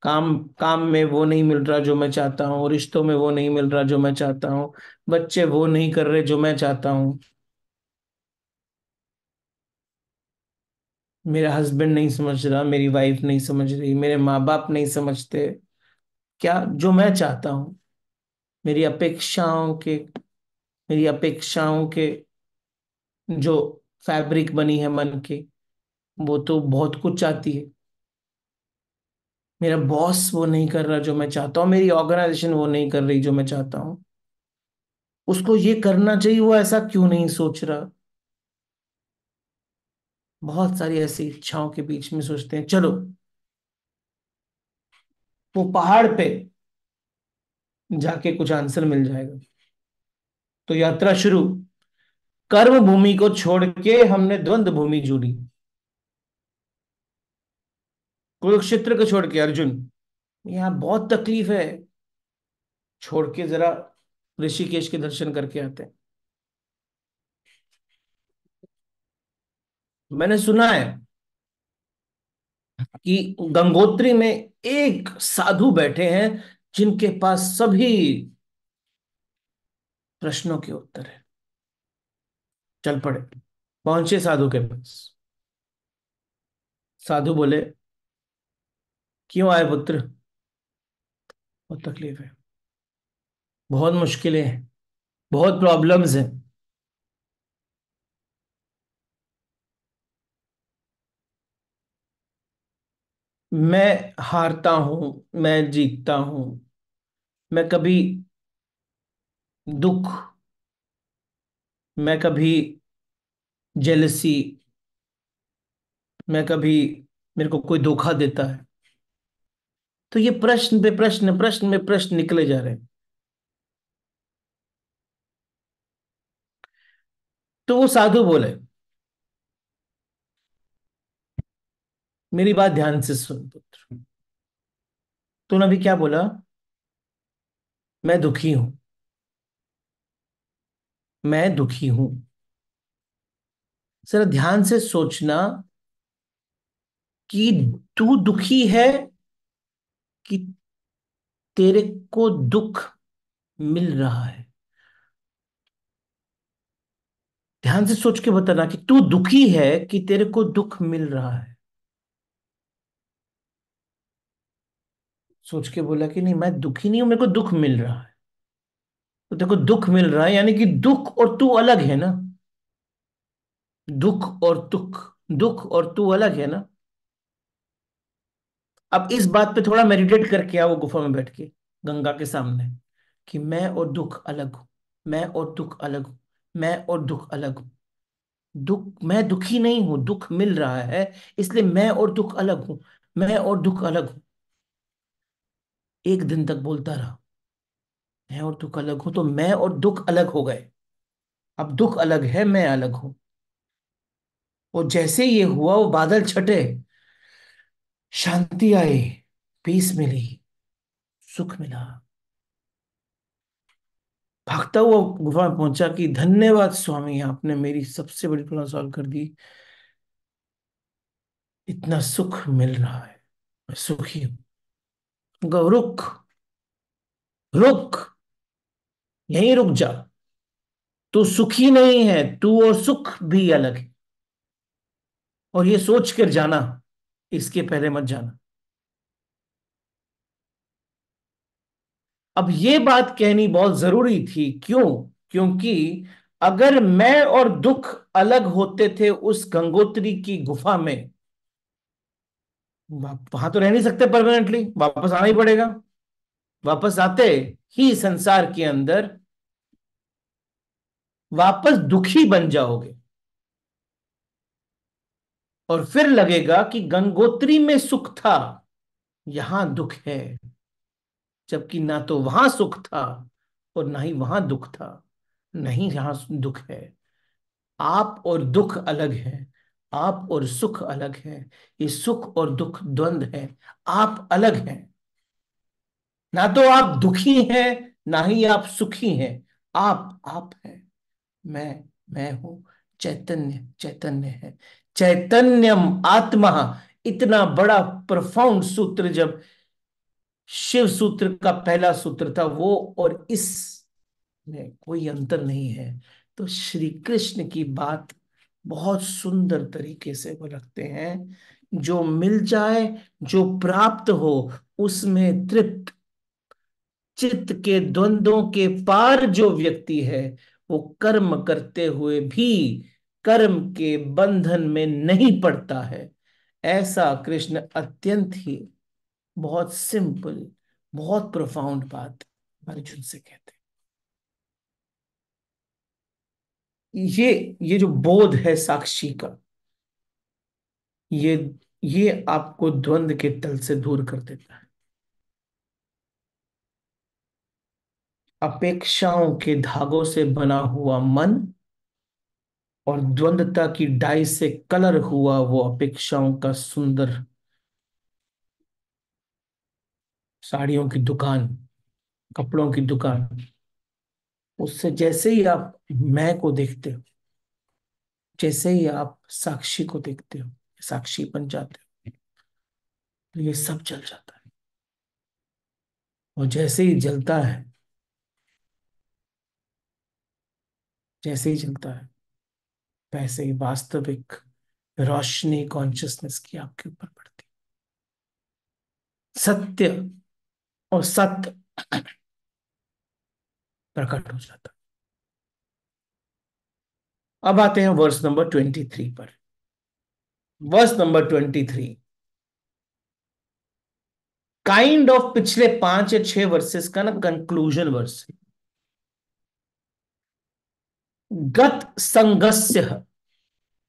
काम काम में वो नहीं मिल रहा जो मैं चाहता हूँ, रिश्तों में वो नहीं मिल रहा जो मैं चाहता हूँ, बच्चे वो नहीं कर रहे जो मैं चाहता हूँ, मेरा हस्बैंड नहीं समझ रहा, मेरी वाइफ नहीं समझ रही, मेरे माँ बाप नहीं समझते क्या जो मैं चाहता हूँ। मेरी अपेक्षाओं के मेरी अपेक्षाओं के जो फैब्रिक बनी है मन की, वो तो बहुत कुछ चाहती है। मेरा बॉस वो नहीं कर रहा जो मैं चाहता हूँ, मेरी ऑर्गेनाइजेशन वो नहीं कर रही जो मैं चाहता हूँ, उसको ये करना चाहिए, वो ऐसा क्यों नहीं सोच रहा। बहुत सारी ऐसी इच्छाओं के बीच में सोचते हैं, चलो वो पहाड़ पे जाके कुछ आंसर मिल जाएगा। तो यात्रा शुरू। कर्म भूमि को छोड़ के हमने द्वंद भूमि जोड़ी। कुरुक्षेत्र को छोड़ के अर्जुन, यहाँ बहुत तकलीफ है, छोड़ के जरा ऋषिकेश के दर्शन करके आते हैं। मैंने सुना है कि गंगोत्री में एक साधु बैठे हैं, जिनके पास सभी प्रश्नों के उत्तर है। चल पड़े, पहुंचे साधु के पास। साधु बोले, क्यों आए पुत्र? बहुत तकलीफ है, बहुत मुश्किलें हैं, बहुत प्रॉब्लम्स हैं। मैं हारता हूं, मैं जीतता हूं, मैं कभी दुख, मैं कभी जेलसी, मैं कभी, मेरे को कोई धोखा देता है। तो ये प्रश्न पे प्रश्न, प्रश्न में प्रश्न निकले जा रहे हैं। तो वो साधु बोले, मेरी बात ध्यान से सुन पुत्र। तूने अभी क्या बोला? मैं दुखी हूं, मैं दुखी हूं। जरा ध्यान से सोचना कि तू दुखी है, कि तेरे को दुख मिल रहा है। ध्यान से सोच के बताना कि तू दुखी है कि तेरे को दुख मिल रहा है। सोच के बोला कि नहीं, मैं दुखी नहीं हूं, मेरे को दुख मिल रहा है। तो तेरे को दुख मिल रहा है, यानी कि दुख और तू अलग है ना। दुख और दुख, दुख और तू अलग है ना। अब इस बात पे थोड़ा मेडिटेट करके आओ गुफा में बैठ के, गंगा के सामने, कि मैं और दुख अलग हूं। मैं और दुख अलग हूं। मैं और दुख अलग हूं। दुख, मैं दुखी नहीं हूं, दुख मिल रहा है, इसलिए मैं और दुख अलग हूं। मैं और दुख अलग हूं। एक दिन तक बोलता रहा, मैं और दुख अलग हूं, तो मैं और दुख अलग हो गए। अब दुख अलग है, मैं अलग हूं। और जैसे ये हुआ, वो बादल छटे, शांति आई, पीस मिली, सुख मिला। भागता हुआ गुफा में पहुंचा कि धन्यवाद स्वामी, आपने मेरी सबसे बड़ी प्रॉब्लम सॉल्व कर दी। इतना सुख मिल रहा है, मैं सुखी हूं। रुक, रुक, यहीं रुक जा। तू सुखी नहीं है, तू और सुख भी अलग है। और ये सोच कर जाना, इसके पहले मत जाना। अब ये बात कहनी बहुत जरूरी थी, क्यों? क्योंकि अगर मैं और दुख अलग होते थे उस गंगोत्री की गुफा में, वहां तो रह नहीं सकते परमानेंटली, वापस आना ही पड़ेगा। वापस आते ही संसार के अंदर वापस दुखी बन जाओगे। और फिर लगेगा कि गंगोत्री में सुख था, यहां दुख है। जबकि ना तो वहां सुख था और ना ही वहां दुख था। नहीं, यहां दुख है। आप और दुख अलग है। आप और सुख अलग है। ये सुख और दुख द्वंद्व है। आप अलग हैं। ना तो आप दुखी हैं, ना ही आप सुखी हैं। आप हैं। मैं हूं। चैतन्य चैतन्य है। चैतन्यम आत्मा। इतना बड़ा प्रफाउंड सूत्र, जब शिव सूत्र का पहला सूत्र था वो और इस में कोई अंतर नहीं है। तो श्री कृष्ण की बात बहुत सुंदर तरीके से वो रखते हैं। जो मिल जाए, जो प्राप्त हो, उसमें तृप्त, चित्त के द्वंद्वों के पार जो व्यक्ति है, वो कर्म करते हुए भी कर्म के बंधन में नहीं पड़ता है। ऐसा कृष्ण अत्यंत ही, बहुत सिंपल, बहुत प्रोफाउंड बात अर्जुन से कहते हैं। ये जो बोध है साक्षी का, ये ये आपको द्वंद के तल से दूर कर देता है। अपेक्षाओं के धागों से बना हुआ मन और द्वंद्वता की डाई से कलर हुआ वो अपेक्षाओं का सुंदर साड़ियों की दुकान, कपड़ों की दुकान, उससे जैसे ही आप मैं को देखते हो, जैसे ही आप साक्षी को देखते हो, साक्षी बन जाते हो, तो ये सब जल जाता है। और जैसे ही जलता है, जैसे ही जलता है, वैसे ही वास्तविक रोशनी कॉन्शियसनेस की आपके ऊपर पड़ती है। सत्य और सत्य प्रकट हो जाता है। अब आते हैं वर्स नंबर 23 पर। वर्स नंबर 23 काइंड ऑफ पिछले 5 या 6 वर्सेस का ना कंक्लूजन वर्स। गत संगस्य,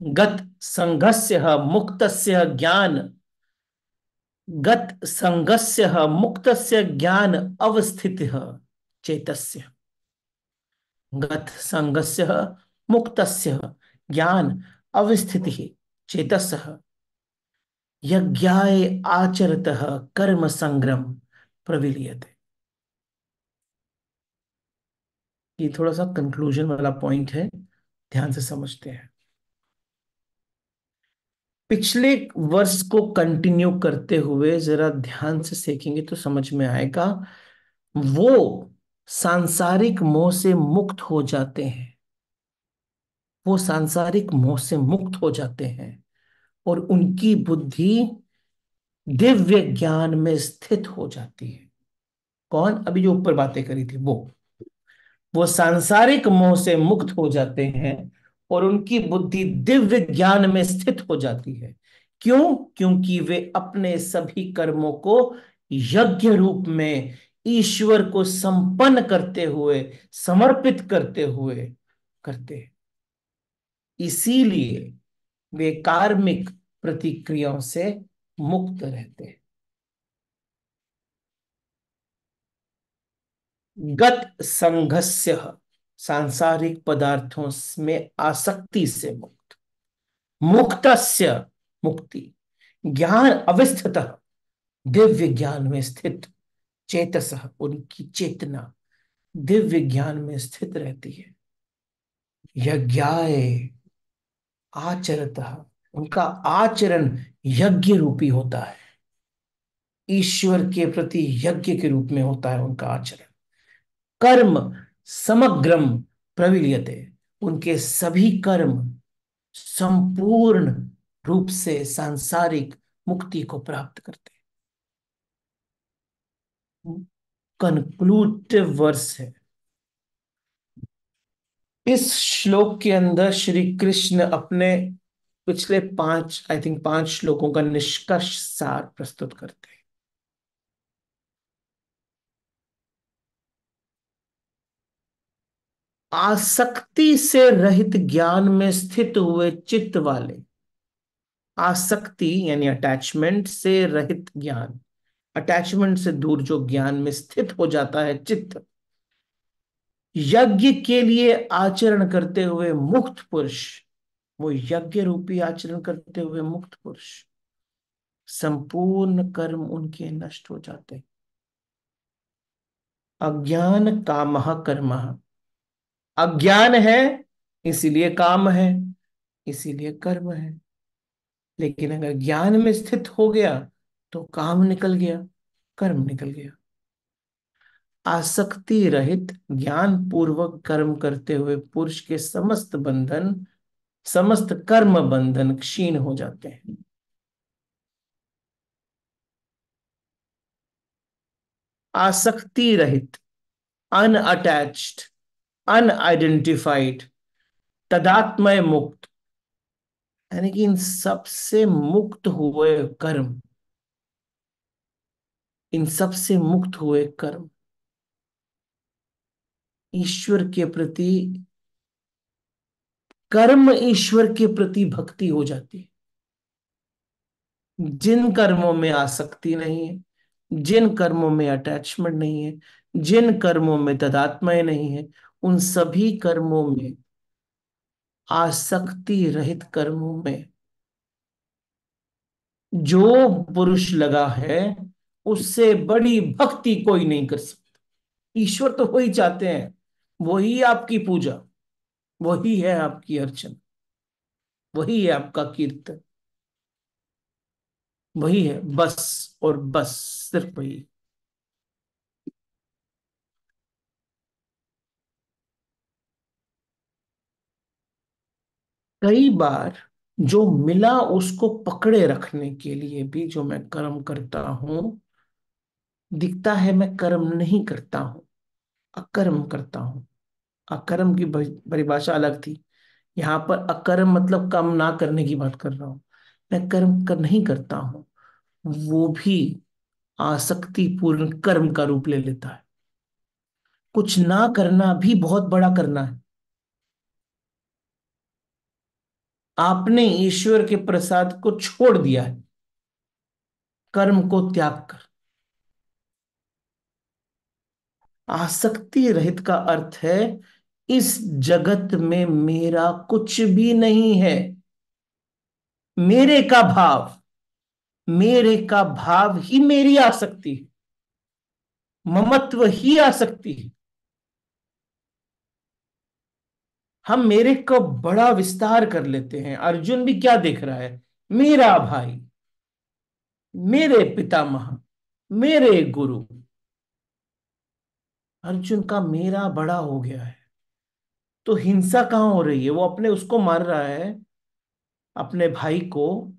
गत संघस्य मुक्तस्य ज्ञान, गत संगस्य मुक्तस्य ज्ञान अवस्थितिः चेतस्य। गत संगस्य मुक्तस्य ज्ञान अवस्थितिः चेतसः यज्ञाय आचरतः कर्म संग्रम प्रविलीयते। ये थोड़ा सा कंक्लूजन वाला पॉइंट है, ध्यान से समझते हैं। पिछले वर्ष को कंटिन्यू करते हुए जरा ध्यान से सीखेंगे तो समझ में आएगा। वो सांसारिक मोह से मुक्त हो जाते हैं। वो सांसारिक मोह से मुक्त हो जाते हैं और उनकी बुद्धि दिव्य ज्ञान में स्थित हो जाती है। कौन? अभी जो ऊपर बातें करी थी वो सांसारिक मोह से मुक्त हो जाते हैं और उनकी बुद्धि दिव्य ज्ञान में स्थित हो जाती है। क्यों? क्योंकि वे अपने सभी कर्मों को यज्ञ रूप में ईश्वर को संपन्न करते हुए, समर्पित करते हुए करते हैं। इसीलिए वे कार्मिक प्रतिक्रियाओं से मुक्त रहते हैं। गत संघस्य, सांसारिक पदार्थों में आसक्ति से मुक्त। मुक्तस्य, मुक्ति। ज्ञान अवस्थितः, दिव्य ज्ञान में स्थित। चेतसः, उनकी चेतना दिव्य ज्ञान में स्थित रहती है। यज्ञाय आचरतः, उनका आचरण यज्ञ रूपी होता है। ईश्वर के प्रति यज्ञ के रूप में होता है उनका आचरण। कर्म समग्रम प्रविलियते, उनके सभी कर्म संपूर्ण रूप से सांसारिक मुक्ति को प्राप्त करते हैं। कंक्लूसिव वर्स है इस श्लोक के अंदर। श्री कृष्ण अपने पिछले 5, आई थिंक 5 श्लोकों का निष्कर्ष सार प्रस्तुत करते हैं। आसक्ति से रहित ज्ञान में स्थित हुए चित्त वाले, आसक्ति यानी अटैचमेंट से रहित ज्ञान, अटैचमेंट से दूर जो ज्ञान में स्थित हो जाता है चित्त, यज्ञ के लिए आचरण करते हुए मुक्त पुरुष, वो यज्ञ रूपी आचरण करते हुए मुक्त पुरुष, संपूर्ण कर्म उनके नष्ट हो जाते हैं। अज्ञान कामः कर्मः, अज्ञान है इसीलिए काम है, इसीलिए कर्म है। लेकिन अगर ज्ञान में स्थित हो गया तो काम निकल गया, कर्म निकल गया। आसक्ति रहित ज्ञान पूर्वक कर्म करते हुए पुरुष के समस्त बंधन, समस्त कर्म बंधन क्षीण हो जाते हैं। आसक्ति रहित, अनअटैच्ड, अनआइडेंटिफाइड, तदात्मय मुक्त, यानी कि इन सब से मुक्त हुए कर्म, इन सब से मुक्त हुए कर्म ईश्वर के प्रति, कर्म ईश्वर के प्रति भक्ति हो जाती है। जिन कर्मों में आसक्ति नहीं है, जिन कर्मों में अटैचमेंट नहीं है, जिन कर्मों में तदात्मय नहीं है, उन सभी कर्मों में, आसक्ति रहित कर्मों में जो पुरुष लगा है उससे बड़ी भक्ति कोई नहीं कर सकता। ईश्वर तो वही चाहते हैं, वही आपकी पूजा, वही है आपकी अर्चना, वही है आपका कीर्तन, वही है बस और बस, सिर्फ वही। कई बार जो मिला उसको पकड़े रखने के लिए भी जो मैं कर्म करता हूं, दिखता है मैं कर्म नहीं करता हूं, अकर्म करता हूं। अकर्म की परिभाषा अलग थी, यहाँ पर अकर्म मतलब काम ना करने की बात कर रहा हूं। मैं कर्म कर नहीं करता हूं, वो भी आसक्ति पूर्ण कर्म का रूप ले लेता है। कुछ ना करना भी बहुत बड़ा करना है। आपने ईश्वर के प्रसाद को छोड़ दिया है कर्म को त्याग कर। आसक्ति रहित का अर्थ है इस जगत में मेरा कुछ भी नहीं है। मेरे का भाव, मेरे का भाव ही मेरी आसक्ति है, ममत्व ही आसक्ति है। हम मेरे को बड़ा विस्तार कर लेते हैं। अर्जुन भी क्या देख रहा है? मेरा भाई, मेरे पितामह, मेरे गुरु। अर्जुन का मेरा बड़ा हो गया है, तो हिंसा कहाँ हो रही है? वो अपने उसको मार रहा है, अपने भाई को।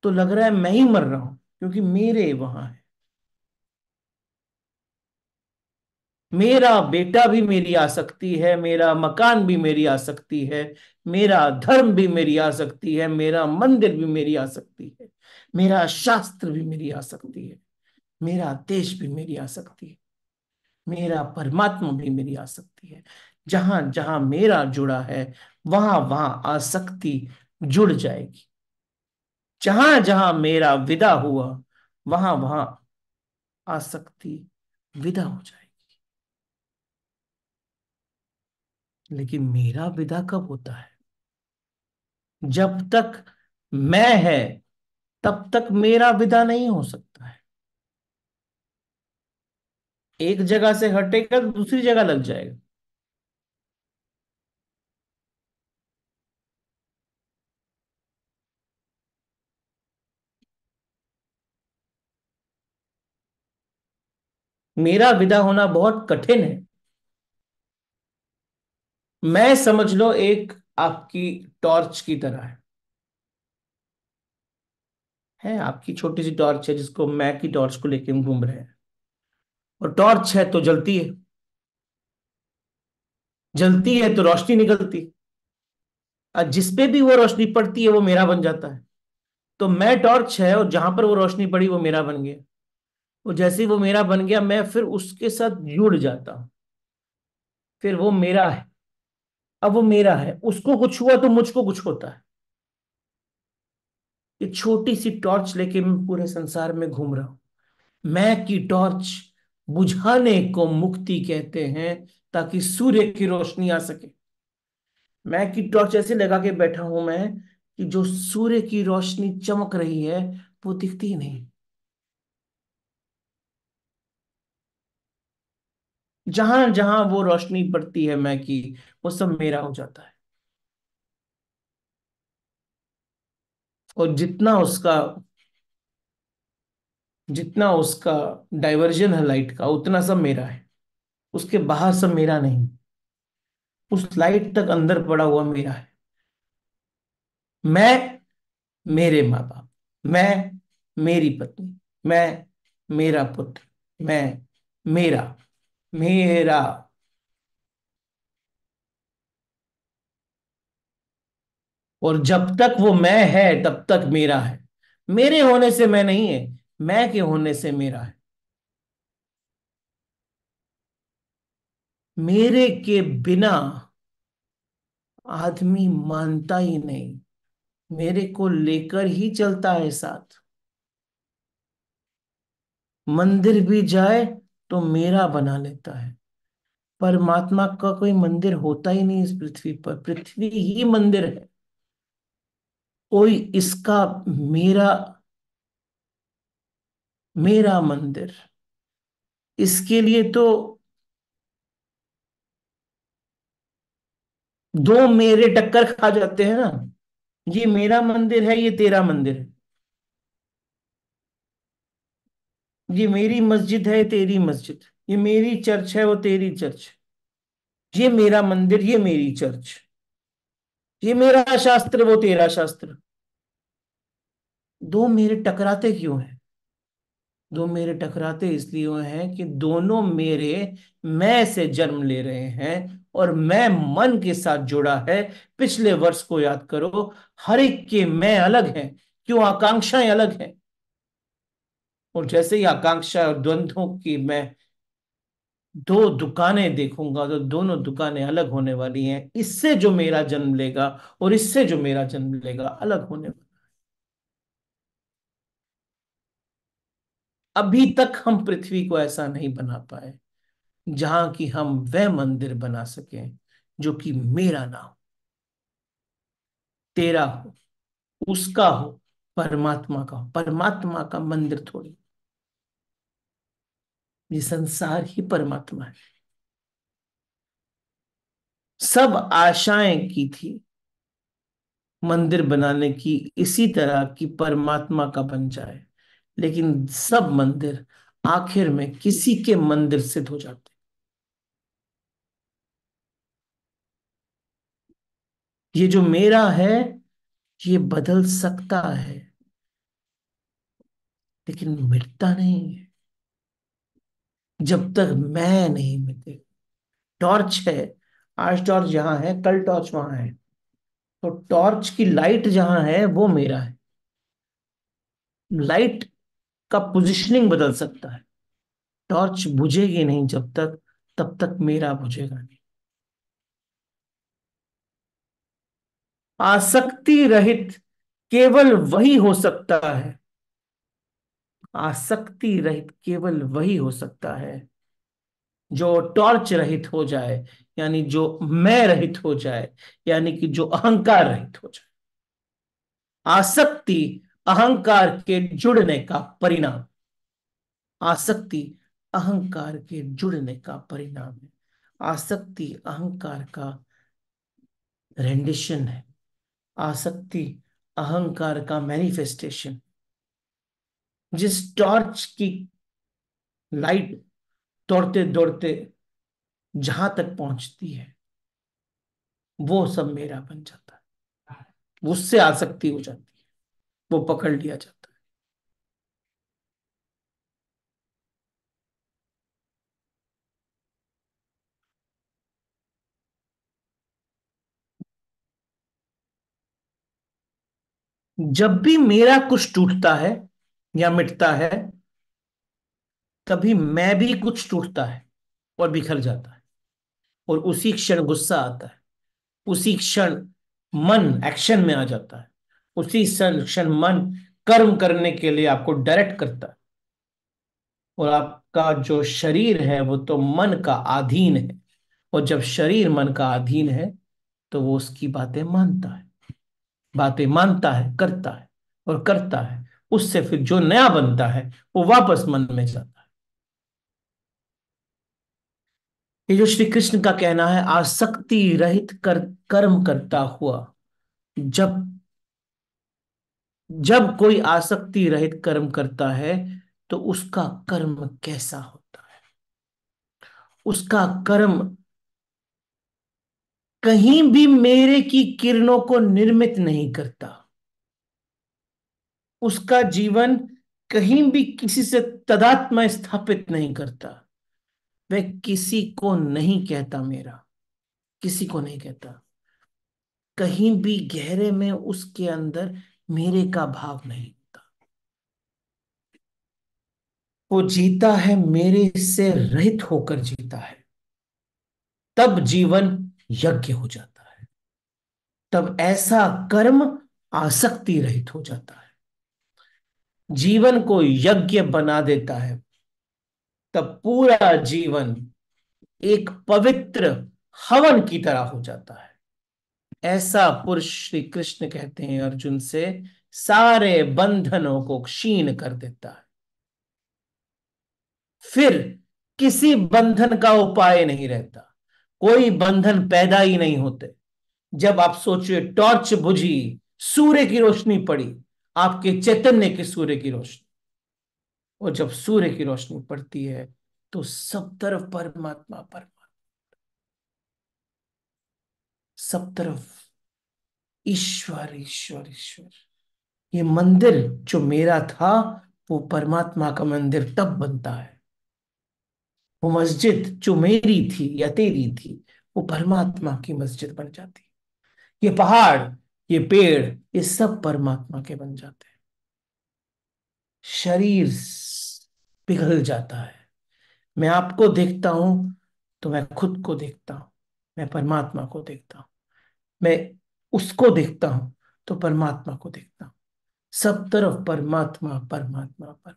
तो लग रहा है मैं ही मर रहा हूं क्योंकि मेरे वहां है। मेरा बेटा भी मेरी आसक्ति है, मेरा मकान भी मेरी आसक्ति है, मेरा धर्म भी मेरी आसक्ति है, मेरा मंदिर भी मेरी आसक्ति है, मेरा शास्त्र भी मेरी आसक्ति है, मेरा देश भी मेरी आसक्ति है, मेरा परमात्मा भी मेरी आसक्ति है। जहां जहां मेरा जुड़ा है, वहां वहां आसक्ति जुड़ जाएगी। जहां जहां मेरा विदा हुआ, वहां वहां आसक्ति विदा हो जाएगी। लेकिन मेरा विदा कब होता है? जब तक मैं है, तब तक मेरा विदा नहीं हो सकता है। एक जगह से हटेगा तो दूसरी जगह लग जाएगा। मेरा विदा होना बहुत कठिन है। मैं समझ लो एक आपकी टॉर्च की तरह है आपकी छोटी सी टॉर्च है जिसको मैं की टॉर्च को लेके हम घूम रहे हैं। और टॉर्च है तो जलती है, जलती है तो रोशनी निकलती। और जिस पे भी वो रोशनी पड़ती है वो मेरा बन जाता है। तो मैं टॉर्च है और जहां पर वो रोशनी पड़ी वो मेरा बन गया। और जैसे ही वो मेरा बन गया, मैं फिर उसके साथ जुड़ जाता हूं। फिर वो मेरा है। अब वो मेरा है, उसको कुछ हुआ तो मुझको कुछ होता है। ये छोटी सी टॉर्च लेके मैं पूरे संसार में घूम रहा हूं। मैं की टॉर्च बुझाने को मुक्ति कहते हैं, ताकि सूर्य की रोशनी आ सके। मैं की टॉर्च ऐसे लगा के बैठा हूं मैं, कि जो सूर्य की रोशनी चमक रही है वो दिखती ही नहीं। जहां जहां वो रोशनी पड़ती है मैं की, वो सब मेरा हो जाता है। और जितना उसका डाइवर्जन है लाइट का, उतना सब मेरा है। उसके बाहर सब मेरा नहीं। उस लाइट तक अंदर पड़ा हुआ मेरा है। मैं, मेरे माँ बाप, मैं, मेरी पत्नी, मैं, मेरा पुत्र, मैं, मेरा, मेरा। और जब तक वो मैं है तब तक मेरा है। मेरे होने से मैं नहीं है, मैं के होने से मेरा है। मेरे के बिना आदमी मानता ही नहीं। मेरे को लेकर ही चलता है साथ। मंदिर भी जाए तो मेरा बना लेता है। परमात्मा का कोई मंदिर होता ही नहीं इस पृथ्वी पर, पृथ्वी ही मंदिर है। कोई इसका मेरा, मेरा मंदिर, इसके लिए तो दो मेरे टक्कर खा जाते हैं ना। ये मेरा मंदिर है, ये तेरा मंदिर है। ये मेरी मस्जिद है, ये तेरी मस्जिद। ये मेरी चर्च है, वो तेरी चर्च। ये मेरा मंदिर, ये मेरी चर्च। ये मेरा शास्त्र, वो तेरा शास्त्र। दो मेरे टकराते क्यों हैं? दो मेरे टकराते इसलिए हुए हैं कि दोनों मेरे मैं से जन्म ले रहे हैं। और मैं मन के साथ जुड़ा है। पिछले वर्ष को याद करो। हर एक के मैं अलग हैं, क्यों? आकांक्षाएं अलग हैं। और जैसे ही आकांक्षा और द्वंद्वों की मैं दो दुकानें देखूंगा, तो दोनों दुकानें अलग होने वाली हैं। इससे जो मेरा जन्म लेगा और इससे जो मेरा जन्म लेगा अलग होने वाला। अभी तक हम पृथ्वी को ऐसा नहीं बना पाए जहां की हम वह मंदिर बना सकें जो कि मेरा ना हो, तेरा हो, उसका हो, परमात्मा का हो। परमात्मा का मंदिर थोड़ी, ये संसार ही परमात्मा है। सब आशाएं की थी मंदिर बनाने की, इसी तरह की परमात्मा का बन जाए। लेकिन सब मंदिर आखिर में किसी के मंदिर सिद्ध हो जाते। ये जो मेरा है ये बदल सकता है, लेकिन मिटता नहीं है जब तक मैं नहीं मिटे। टॉर्च है, आज टॉर्च यहाँ है, कल टॉर्च वहां है, तो टॉर्च की लाइट जहां है वो मेरा है। लाइट का पोजिशनिंग बदल सकता है, टॉर्च बुझेगी नहीं जब तक, तब तक मेरा बुझेगा नहीं। आसक्ति रहित केवल वही हो सकता है, आसक्ति रहित केवल वही हो सकता है जो टॉर्च रहित हो जाए, यानी जो मैं रहित हो जाए, यानी कि जो अहंकार रहित हो जाए। आसक्ति अहंकार के जुड़ने का परिणाम, आसक्ति अहंकार के जुड़ने का परिणाम है। आसक्ति अहंकार का रेंडिशन है, आसक्ति अहंकार का मैनिफेस्टेशन। जिस टॉर्च की लाइट दौड़ते दौड़ते जहां तक पहुंचती है वो सब मेरा बन जाता है, उससे आसक्ति हो जाती है, वो पकड़ लिया जाता है। जब भी मेरा कुछ टूटता है या मिटता है, तभी मैं भी कुछ टूटता है और बिखर जाता है, और उसी क्षण गुस्सा आता है, उसी क्षण मन एक्शन में आ जाता है, उसी क्षण मन कर्म करने के लिए आपको डायरेक्ट करता है। और आपका जो शरीर है वो तो मन का अधीन है, और जब शरीर मन का अधीन है तो वो उसकी बातें मानता है, बातें मानता है, करता है और करता है। उससे फिर जो नया बनता है वो वापस मन में जाता है। ये जो श्री कृष्ण का कहना है, आसक्ति रहित कर्म करता हुआ, जब जब कोई आसक्ति रहित कर्म करता है तो उसका कर्म कैसा होता है? उसका कर्म कहीं भी मेरे की किरणों को निर्मित नहीं करता, उसका जीवन कहीं भी किसी से तदात्म स्थापित नहीं करता। वह किसी को नहीं कहता मेरा, किसी को नहीं कहता, कहीं भी गहरे में उसके अंदर मेरे का भाव नहीं होता। वो जीता है मेरे से रहित होकर जीता है, तब जीवन यज्ञ हो जाता है, तब ऐसा कर्म आसक्ति रहित हो जाता है, जीवन को यज्ञ बना देता है। तब पूरा जीवन एक पवित्र हवन की तरह हो जाता है। ऐसा पुरुष श्री कृष्ण कहते हैं अर्जुन से सारे बंधनों को क्षीण कर देता है। फिर किसी बंधन का उपाय नहीं रहता, कोई बंधन पैदा ही नहीं होते। जब आप सोचिए टॉर्च बुझी, सूर्य की रोशनी पड़ी, आपके चैतन्य की सूर्य की रोशनी, और जब सूर्य की रोशनी पड़ती है तो सब तरफ परमात्मा, परमात्मा, सब तरफ ईश्वर ईश्वर ईश्वर। ये मंदिर जो मेरा था वो परमात्मा का मंदिर तब बनता है, वो मस्जिद जो मेरी थी या तेरी थी वो परमात्मा की मस्जिद बन जाती है। ये पहाड़, ये पेड़, ये सब परमात्मा के बन जाते हैं। शरीर पिघल जाता है, मैं आपको देखता हूं तो मैं खुद को देखता हूं, मैं परमात्मा को देखता हूं, मैं उसको देखता हूं तो परमात्मा को देखता हूं। सब तरफ परमात्मा परमात्मा पर।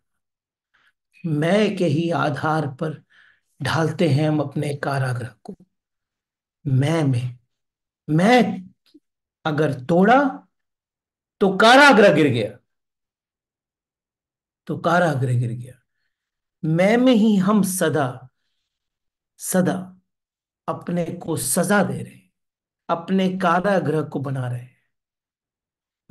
मैं के ही आधार पर ढालते हैं हम अपने कारागृह को। मैं अगर तोड़ा तो कारागृह गिर गया, तो कारागृह गिर गया। मैं में ही हम सदा सदा अपने को सजा दे रहे हैं, अपने कारागृह को बना रहे हैं।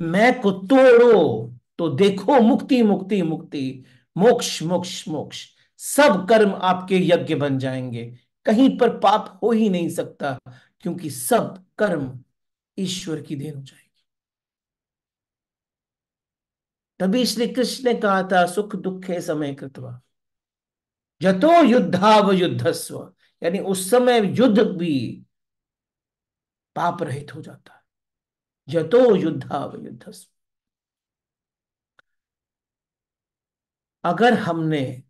मैं को तोड़ो तो देखो मुक्ति मुक्ति मुक्ति, मोक्ष मोक्ष मोक्ष। सब कर्म आपके यज्ञ बन जाएंगे, कहीं पर पाप हो ही नहीं सकता, क्योंकि सब कर्म ईश्वर की देन हो जाएगी। तभी श्री कृष्ण ने कहा था सुख दुखे समय कृत्वा यतो युद्धाव युद्धस्व, यानी उस समय युद्ध भी पाप रहित हो जाता है। यतो युद्धाव युद्धस्व। अगर हमने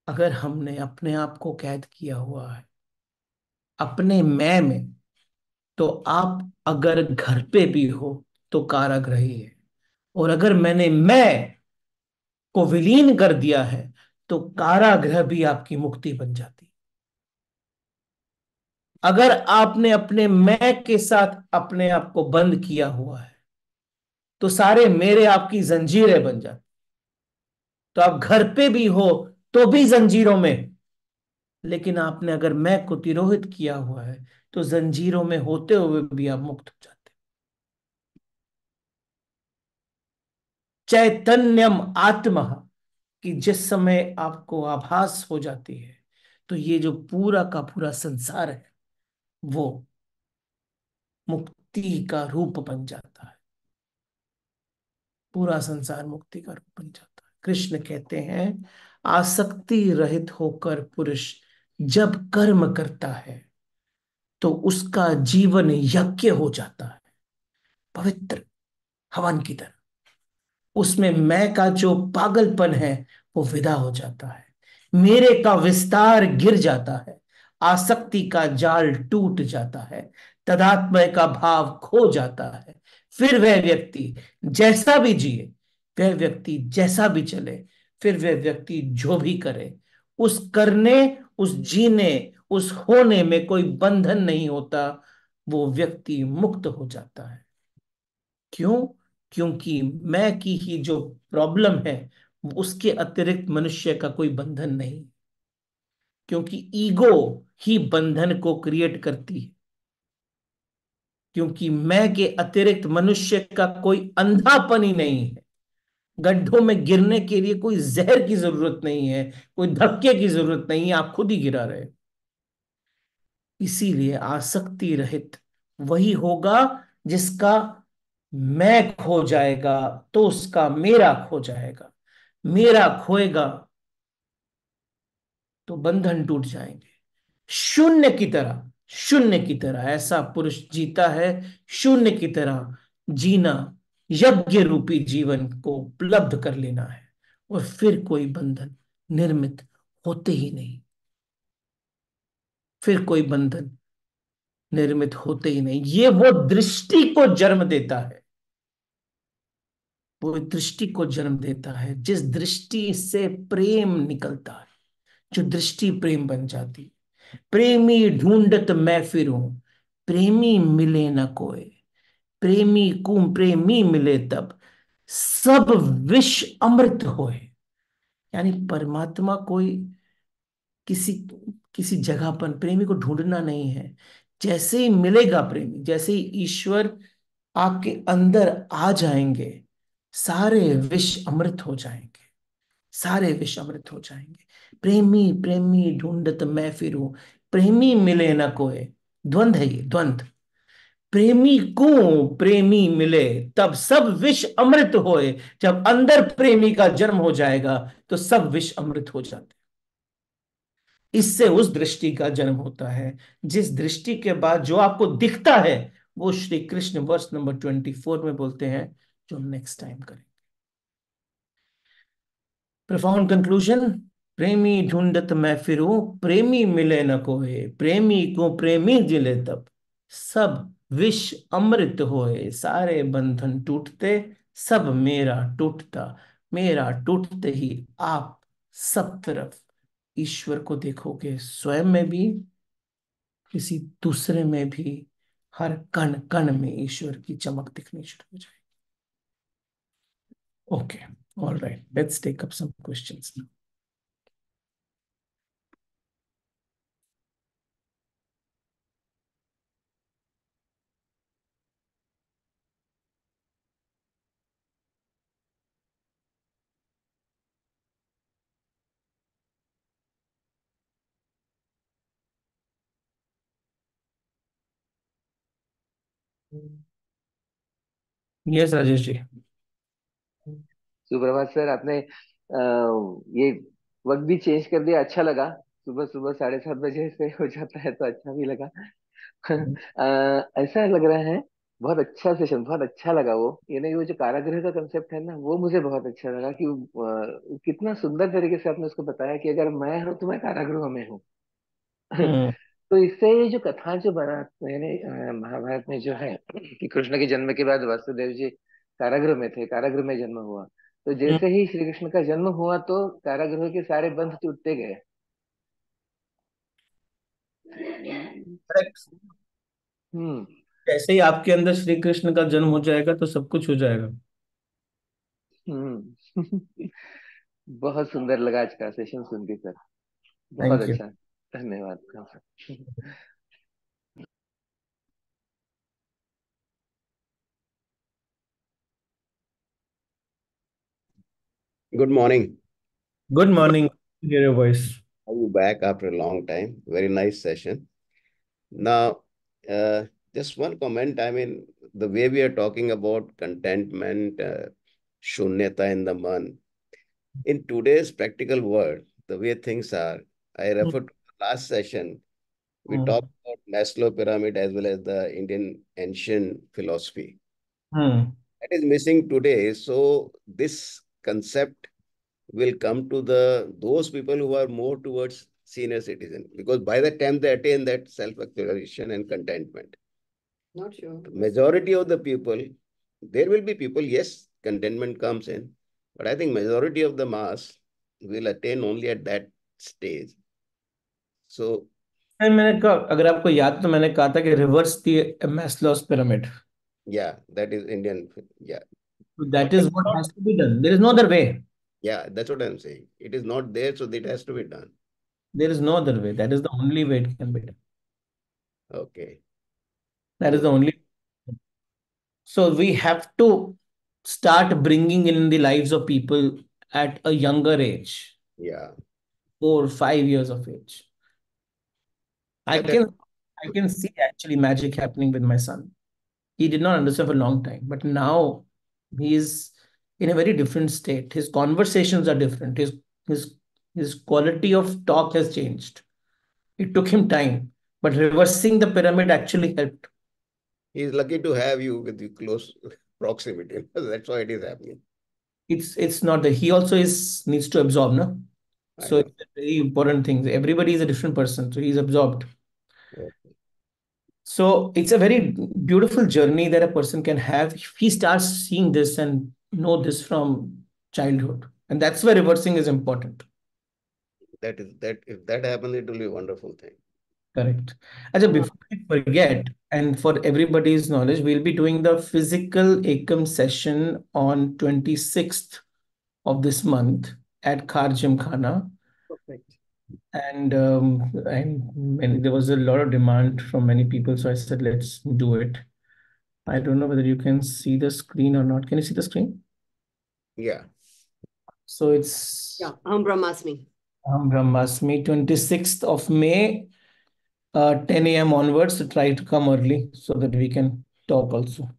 अगर हमने अपने आप को कैद किया हुआ है अपने मैं में, तो आप अगर घर पे भी हो तो कारागृही है। और अगर मैंने मैं को विलीन कर दिया है तो कारागृह भी आपकी मुक्ति बन जाती। अगर आपने अपने मैं के साथ अपने आप को बंद किया हुआ है तो सारे मेरे आपकी जंजीरें बन जाती। तो आप घर पे भी हो तो भी जंजीरों में, लेकिन आपने अगर मैं को तिरोहित किया हुआ है तो जंजीरों में होते हुए भी आप मुक्त हो जाते। चैतन्यम आत्मा कि जिस समय आपको आभास हो जाती है तो ये जो पूरा का पूरा संसार है वो मुक्ति का रूप बन जाता है। पूरा संसार मुक्ति का रूप बन जाता है। कृष्ण कहते हैं आसक्ति रहित होकर पुरुष जब कर्म करता है तो उसका जीवन यज्ञ हो जाता है, पवित्र हवन की तरह। उसमें मैं का जो पागलपन है वो विदा हो जाता है, मेरे का विस्तार गिर जाता है, आसक्ति का जाल टूट जाता है, तदात्मय का भाव खो जाता है। फिर वह व्यक्ति जैसा भी जिए, वह व्यक्ति जैसा भी चले, फिर वह व्यक्ति जो भी करे, उस करने, उस जीने, उस होने में कोई बंधन नहीं होता। वो व्यक्ति मुक्त हो जाता है। क्यों? क्योंकि मैं की ही जो प्रॉब्लम है उसके अतिरिक्त मनुष्य का कोई बंधन नहीं। क्योंकि ईगो ही बंधन को क्रिएट करती है। क्योंकि मैं के अतिरिक्त मनुष्य का कोई अंधापन ही नहीं है। गड्ढों में गिरने के लिए कोई जहर की जरूरत नहीं है, कोई धक्के की जरूरत नहीं है, आप खुद ही गिरा रहे। इसीलिए आसक्ति रहित वही होगा जिसका मैं खो जाएगा तो उसका मेरा खो जाएगा। मेरा खोएगा तो बंधन टूट जाएंगे। शून्य की तरह, शून्य की तरह ऐसा पुरुष जीता है। शून्य की तरह जीना, यज्ञ रूपी जीवन को उपलब्ध कर लेना है। और फिर कोई बंधन निर्मित होते ही नहीं। फिर कोई बंधन निर्मित होते ही नहीं। ये वो दृष्टि को जन्म देता है। वो दृष्टि को जन्म देता है जिस दृष्टि से प्रेम निकलता है, जो दृष्टि प्रेम बन जाती है। प्रेमी ढूंढत मैं फिरूं, प्रेमी मिले न कोई। प्रेमी को प्रेमी मिले तब सब विष अमृत होए। यानी परमात्मा कोई किसी किसी जगह पर प्रेमी को ढूंढना नहीं है। जैसे ही मिलेगा प्रेमी, जैसे ही ईश्वर आपके अंदर आ जाएंगे, सारे विष अमृत हो जाएंगे। सारे विष अमृत हो जाएंगे। प्रेमी प्रेमी ढूंढत मैं फिरूं, प्रेमी मिले न कोई। द्वंद्व है ये, द्वंद्व। प्रेमी को प्रेमी मिले तब सब विष अमृत होए। जब अंदर प्रेमी का जन्म हो जाएगा तो सब विष अमृत हो जाते। इससे उस दृष्टि का जन्म होता है जिस दृष्टि के बाद जो आपको दिखता है वो श्री कृष्ण वर्ष नंबर 24 में बोलते हैं, जो नेक्स्ट टाइम करें। Profound conclusion. प्रेमी ढूंढत मैं फिरूं, प्रेमी मिले न कोई। प्रेमी को प्रेमी जिले तब सब विष अमृत होए। सारे बंधन टूटते, सब मेरा टूटता। मेरा टूटते ही आप सब तरफ ईश्वर को देखोगे, स्वयं में भी, किसी दूसरे में भी। हर कण कण में ईश्वर की चमक दिखनी शुरू हो जाएगी। Okay, all right, let's take up some questions. Yes Rajesh ji. सुप्रभात सर। आपने ये वक्त भी चेंज कर दिया, अच्छा लगा। सुबह सुबह 7:30 बजे से हो जाता है तो अच्छा भी लगा। ऐसा लग रहा है। बहुत अच्छा सेशन, बहुत अच्छा लगा वो। ये नहीं, वो जो कारागृह का कंसेप्ट है ना, वो मुझे बहुत अच्छा लगा कि कितना सुंदर तरीके से आपने उसको बताया कि अगर मैं हूं तो मैं कारागृह में हूँ। हम्म। तो इससे ये जो कथा जो बना मैंने महाभारत में जो है कि कृष्ण के जन्म के बाद वासुदेव जी कारागृह में थे, कारागृह में जन्म हुआ। तो जैसे ही श्री कृष्ण का जन्म हुआ तो कारागृह के सारे बंध टूटते गए। करेक्ट। हम्म। जैसे ही आपके अंदर श्री कृष्ण का जन्म हो जाएगा तो सब कुछ हो जाएगा। हम्म। बहुत सुंदर लगा आज का सेशन सुन के सर। बहुत थैंक यू। अच्छा। धन्यवाद sir. Good morning. Good morning. Here your voice. Are you back after a long time? Very nice session. Now, uh, just one comment. I mean, the way we are talking about contentment, shunyata in the man, in today's practical world, the way things are, I refer to the last session. We talked about Maslow pyramid as well as the Indian ancient philosophy. Hmm. That is missing today. So this concept will come to the those people who are more towards senior citizen because by the time they attain that self-actualization and contentment, Not sure. the majority of the people, there will be people, yes, contentment comes in, but I think majority of the mass will attain only at that stage. So मैंने कहा, अगर आपको याद तो मैंने कहा था कि reverse the Maslow's pyramid. yeah, that is Indian. Yeah, that but is what has to be done, there is no other way. yeah, that's what I'm saying. It is not there, so it has to be done. There is no other way, that is the only way it can be done. Okay, that is the good. Only. So we have to start bringing in the lives of people at a younger age, Yeah, 4 5 years of age. I yeah, that can I can see actually magic happening with my son. He did not understand for a long time, but now he is in a very different state. His conversations are different. His his quality of talk has changed. It took him time, but reversing the pyramid actually helped. he's lucky to have you with the close proximity. That's why it is happening. It's not that he also is needs to absorb, no? I So know. it's a very important thing. Everybody is a different person, so he's absorbed. Yeah. So it's a very beautiful journey that a person can have if he starts seeing this and know this from childhood. And that's where reversing is important. That is that if that happens, it will be a wonderful thing. Correct. Ajay, Uh, before I forget, and for everybody's knowledge, we'll be doing the physical Ekam session on 26th of this month at Khar Gymkhana. Perfect. And there was a lot of demand from many people, so I said, let's do it. I don't know whether you can see the screen or not. Can you see the screen? Yeah. So it's Yeah, Brahmasmi. Brahmasmi, 26th of May, 10 a.m. onwards. So try to come early so that we can talk also.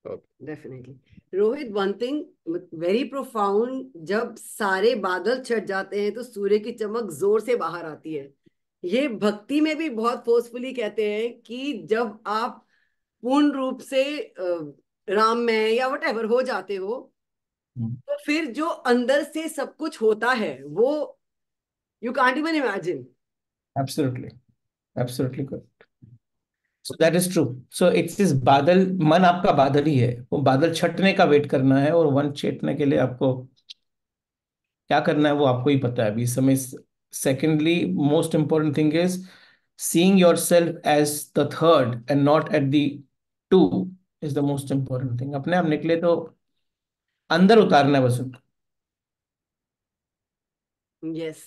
Okay. Definitely. Rohit, one thing very profound, जब सारे बादल छट जाते हैं तो सूर्य की चमक जोर से बाहर आती है। ये भक्ति में भी बहुत फोर्सफुली कहते हैं कि जब आप पूर्ण रूप से राम में या वट हो जाते हो, तो फिर जो अंदर से सब कुछ होता है वो you can't even imagine. Absolutely. Absolutely correct. So that is true. So it's this बादल, मन आपका बादल ही है, वो बादल छटने का वेट करना है, और वन छटने के लिए आपको क्या करना है वो आपको ही पता है अभी इस समय। Secondly, most important thing is seeing yourself as the third and not at the two is the most important thing. अपने आप निकले तो अंदर उतारना है बस उनको। Yes.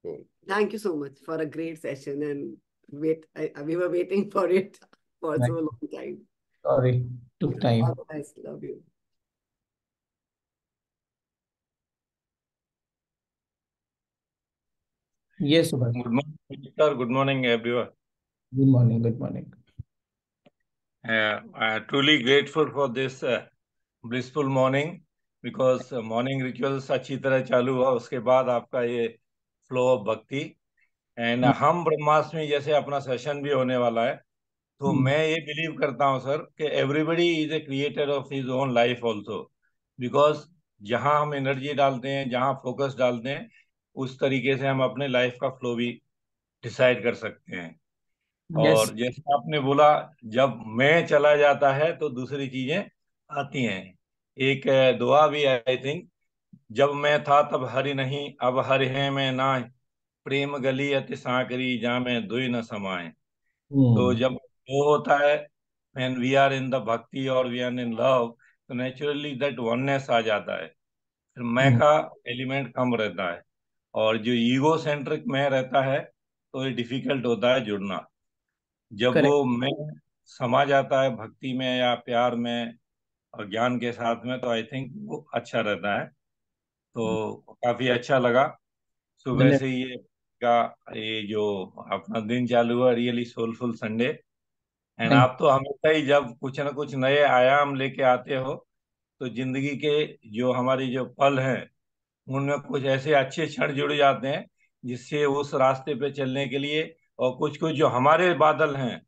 Cool. Thank you so much for a great session, and we were waiting for it for so long time. Sorry, took All time. the best. Love you. Yes, Subhash. Good morning, sir. Good morning, everyone. Good morning. Good morning. Truly grateful for this blissful morning because morning rituals अच्छी तरह चालू हुआ, उसके बाद आपका ये flow of भक्ति and हम ब्रह्माष्टमी जैसे अपना सेशन भी होने वाला है। तो मैं ये बिलीव करता हूँ सर कि everybody is a creator of his own life also, because जहाँ हम एनर्जी डालते हैं, जहाँ फोकस डालते हैं, उस तरीके से हम अपने लाइफ का फ्लो भी डिसाइड कर सकते हैं। यस, और जैसे आपने बोला, जब मैं चला जाता है तो दूसरी चीजें आती हैं। एक दुआ भी है आई थिंक, जब मैं था तब हरि नहीं, अब हरि है मैं ना, प्रेम गली अति सांकरी जा में दुई न समाए। तो जब वो होता है, when we are in the bhakti और वी आर इन लव, तो नेचुरली दैट वननेस आ जाता है, फिर मैं का एलिमेंट कम रहता है। और जो ईगो सेंट्रिक मैं रहता है तो ये डिफिकल्ट होता है जुड़ना। जब करेक्ट। वो मैं समा जाता है भक्ति में या प्यार में और ज्ञान के साथ में, तो आई थिंक वो अच्छा रहता है। तो काफी अच्छा लगा सुबह धन्यवाद। से का ये जो अपना दिन चालू हुआ, really soulful Sunday. And thank आप तो हमेशा ही जब कुछ ना कुछ नए आयाम लेके आते हो, तो जिंदगी के जो हमारी जो पल हैं, उनमें कुछ ऐसे अच्छे क्षण जुड़ जाते हैं जिससे उस रास्ते पे चलने के लिए, और कुछ कुछ जो हमारे बादल हैं,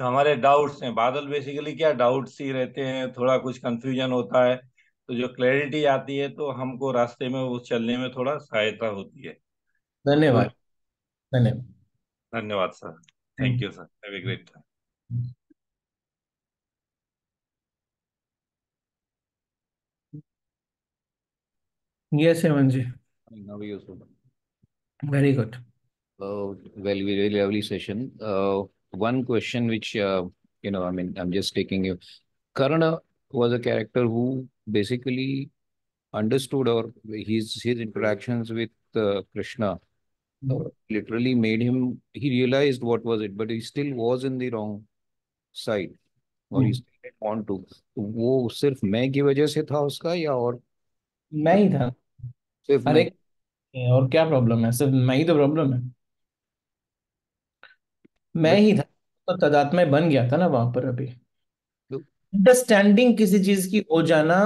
जो हमारे डाउट्स हैं, बादल बेसिकली क्या डाउट्स ही रहते हैं, थोड़ा कुछ कंफ्यूजन होता है, तो जो क्लैरिटी आती है तो हमको रास्ते में वो चलने में थोड़ा सहायता होती है। तो धन्यवाद। ट्रूली धन्यवाद। धन्यवाद sir. Thank you sir, have a great yes Hemant ji, And now you also. Very good. Very lovely session. One question which, I mean, I'm just taking you. Karna was a character who basically understood, or his interactions with Krishna literally made him, he realized what was it, but he still was in the wrong side, और he still didn't want to. तो वो सिर्फ मैं की वजह से था उसका, या और मैं ही था। सिर्फ अरे, मैं? और क्या प्रॉब्लम है? सिर्फ मैं ही तो प्रॉब्लम है। मैं बट ही था तो तादात्म्य बन गया था ना वहां पर। अभी अंडरस्टैंडिंग किसी चीज की हो जाना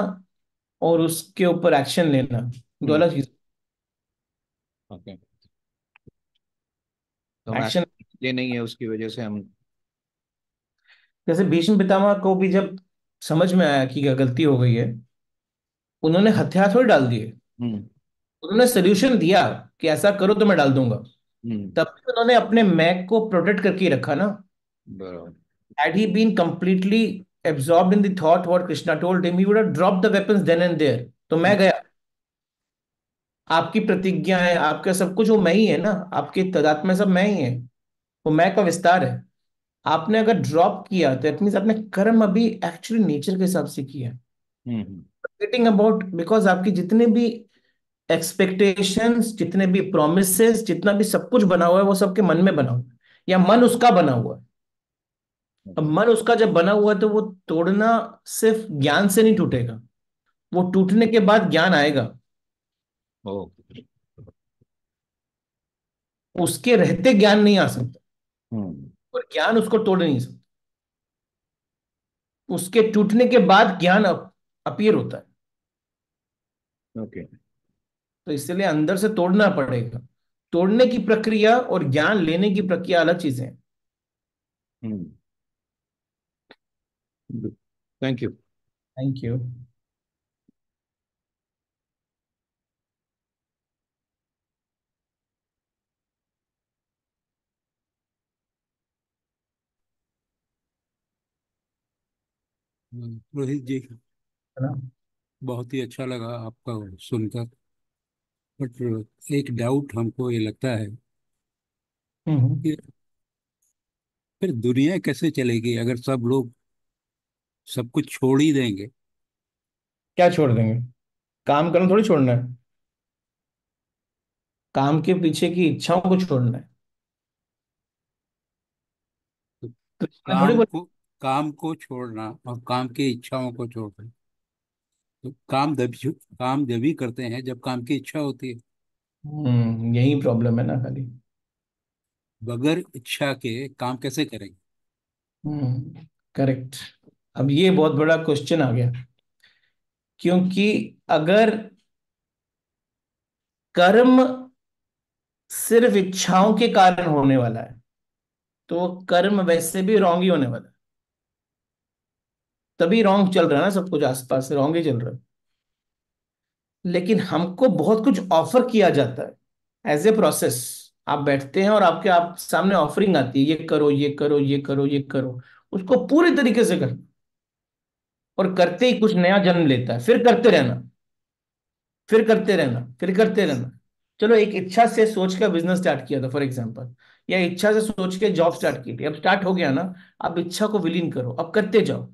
और उसके ऊपर एक्शन लेना, दो अलग चीज। ओके, तो हम एक्शन, ये नहीं है उसकी वजह से हम। जैसे भीष्म पितामह को भी जब समझ में आया कि क्या गलती हो गई है, उन्होंने हथियार थोड़ी डाल दिए, हम्म। उन्होंने सोल्यूशन दिया कि ऐसा करो तो मैं डाल दूंगा। हम्म। तब भी उन्होंने अपने मैक को प्रोटेक्ट करके रखा ना। बराबर। Had he been completely absorbed in the thought what Krishna told him, he would have dropped the weapons then and there. तो मैं गया, आपकी प्रतिज्ञा है, आपका सब कुछ वो मैं ही है ना, आपके तदात्म में सब मैं ही है, वो मैं का विस्तार है। आपने अगर ड्रॉप किया तो इट मीन्स आपने कर्म अभी एक्चुअली नेचर के हिसाब से किया है। हम्म। गेटिंग अबाउट, बिकॉज आपकी जितने भी एक्सपेक्टेशंस, जितने भी प्रोमिसेस, जितना भी सब कुछ बना हुआ है वो सबके मन में बना हुआ है, या मन उसका बना हुआ है। अब मन उसका जब बना हुआ है तो वो तोड़ना सिर्फ ज्ञान से नहीं टूटेगा, वो टूटने के बाद ज्ञान आएगा। ओ। उसके रहते ज्ञान नहीं आ सकता, हम्म। और ज्ञान उसको तोड़ नहीं सकता। उसके टूटने के बाद ज्ञान अपीयर होता है। ओके। तो इसलिए अंदर से तोड़ना पड़ेगा। तोड़ने की प्रक्रिया और ज्ञान लेने की प्रक्रिया अलग चीजें हैं। हम्म। Thank you. Thank you. Rohit ji, है ना? बहुत ही अच्छा लगा आपका सुनकर। बट एक डाउट हमको ये लगता है हम्म। कि फिर दुनिया कैसे चलेगी अगर सब लोग सब कुछ छोड़ ही देंगे? क्या छोड़ देंगे? काम करना थोड़ी छोड़ना है, काम के पीछे की इच्छाओं को छोड़ना है। तो तो इसने थोड़ी बोला। काम को छोड़ना और काम की इच्छाओं को छोड़ना, तो काम जब ही करते हैं जब काम की इच्छा होती है। यही प्रॉब्लम है ना खाली। बगैर इच्छा के काम कैसे करेंगे? हम्म करेक्ट। अब ये बहुत बड़ा क्वेश्चन आ गया, क्योंकि अगर कर्म सिर्फ इच्छाओं के कारण होने वाला है तो कर्म वैसे भी रॉन्ग ही होने वाला है। तभी रॉन्ग चल रहा है ना, सब कुछ आसपास रॉन्ग ही चल रहा है। लेकिन हमको बहुत कुछ ऑफर किया जाता है एज ए प्रोसेस। आप बैठते हैं और आपके आप सामने ऑफरिंग आती है, ये करो ये करो ये करो ये करो, उसको पूरी तरीके से करना, और करते ही कुछ नया जन्म लेता है, फिर करते रहना, फिर करते रहना, फिर करते रहना। चलो, एक इच्छा से सोच के बिजनेस स्टार्ट किया था फॉर एग्जांपल, या इच्छा से सोच के जॉब स्टार्ट की थी, अब स्टार्ट हो गया ना, अब इच्छा को विलीन करो, अब करते जाओ।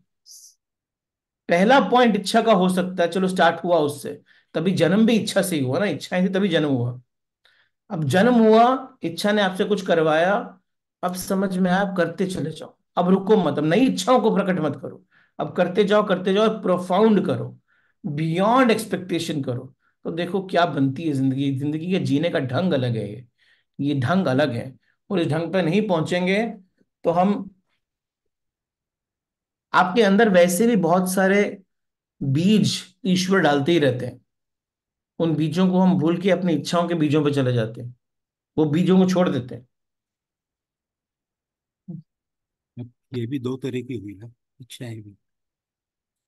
पहला पॉइंट इच्छा का हो सकता है, चलो स्टार्ट हुआ उससे, तभी जन्म भी इच्छा से ही हुआ ना, इच्छा थी तभी जन्म हुआ। अब जन्म हुआ, इच्छा ने आपसे कुछ करवाया, अब समझ में आया, आप करते चले जाओ, अब रुको मत, अब नई इच्छाओं को प्रकट मत करो, अब करते जाओ, प्रोफाउंड करो, बियॉन्ड एक्सपेक्टेशन करो। तो देखो क्या बनती है जिंदगी। जिंदगी के जीने का ढंग अलग है, ये ढंग अलग है। और इस ढंग पे नहीं पहुंचेंगे तो हम, आपके अंदर वैसे भी बहुत सारे बीज ईश्वर डालते ही रहते हैं, उन बीजों को हम भूल के अपनी इच्छाओं के बीजों पे चले जाते हैं, वो बीजों को छोड़ देते हैं। अब ये भी दो तरह की हुई ना, इच्छाएं भी।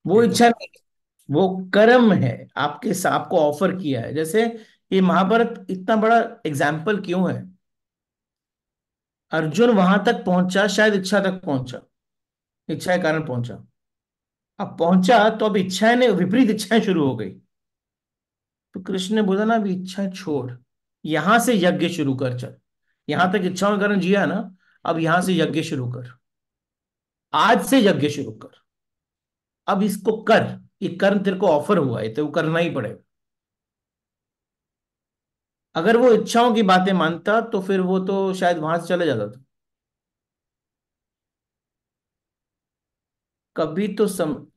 वो एक इच्छा नहीं, वो कर्म है, आपको ऑफर किया है। जैसे ये महाभारत इतना बड़ा एग्जाम्पल क्यों है? अर्जुन वहां तक पहुंचा शायद इच्छा तक पहुंचा, इच्छा के कारण पहुंचा। अब पहुंचा तो अब इच्छाएं ने, विपरीत इच्छाएं शुरू हो गई, तो कृष्ण ने बोला ना, अभी इच्छाएं छोड़, यहां से यज्ञ शुरू कर, चल। यहां तक इच्छाओं के कारण जिया ना, अब यहां से यज्ञ शुरू कर, आज से यज्ञ शुरू कर, अब इसको कर। ये कर्म तेरे को ऑफर हुआ है, तो वो करना ही पड़ेगा। अगर वो इच्छाओं की बातें मानता तो फिर वो तो शायद वहां से चले जाता था। कभी तो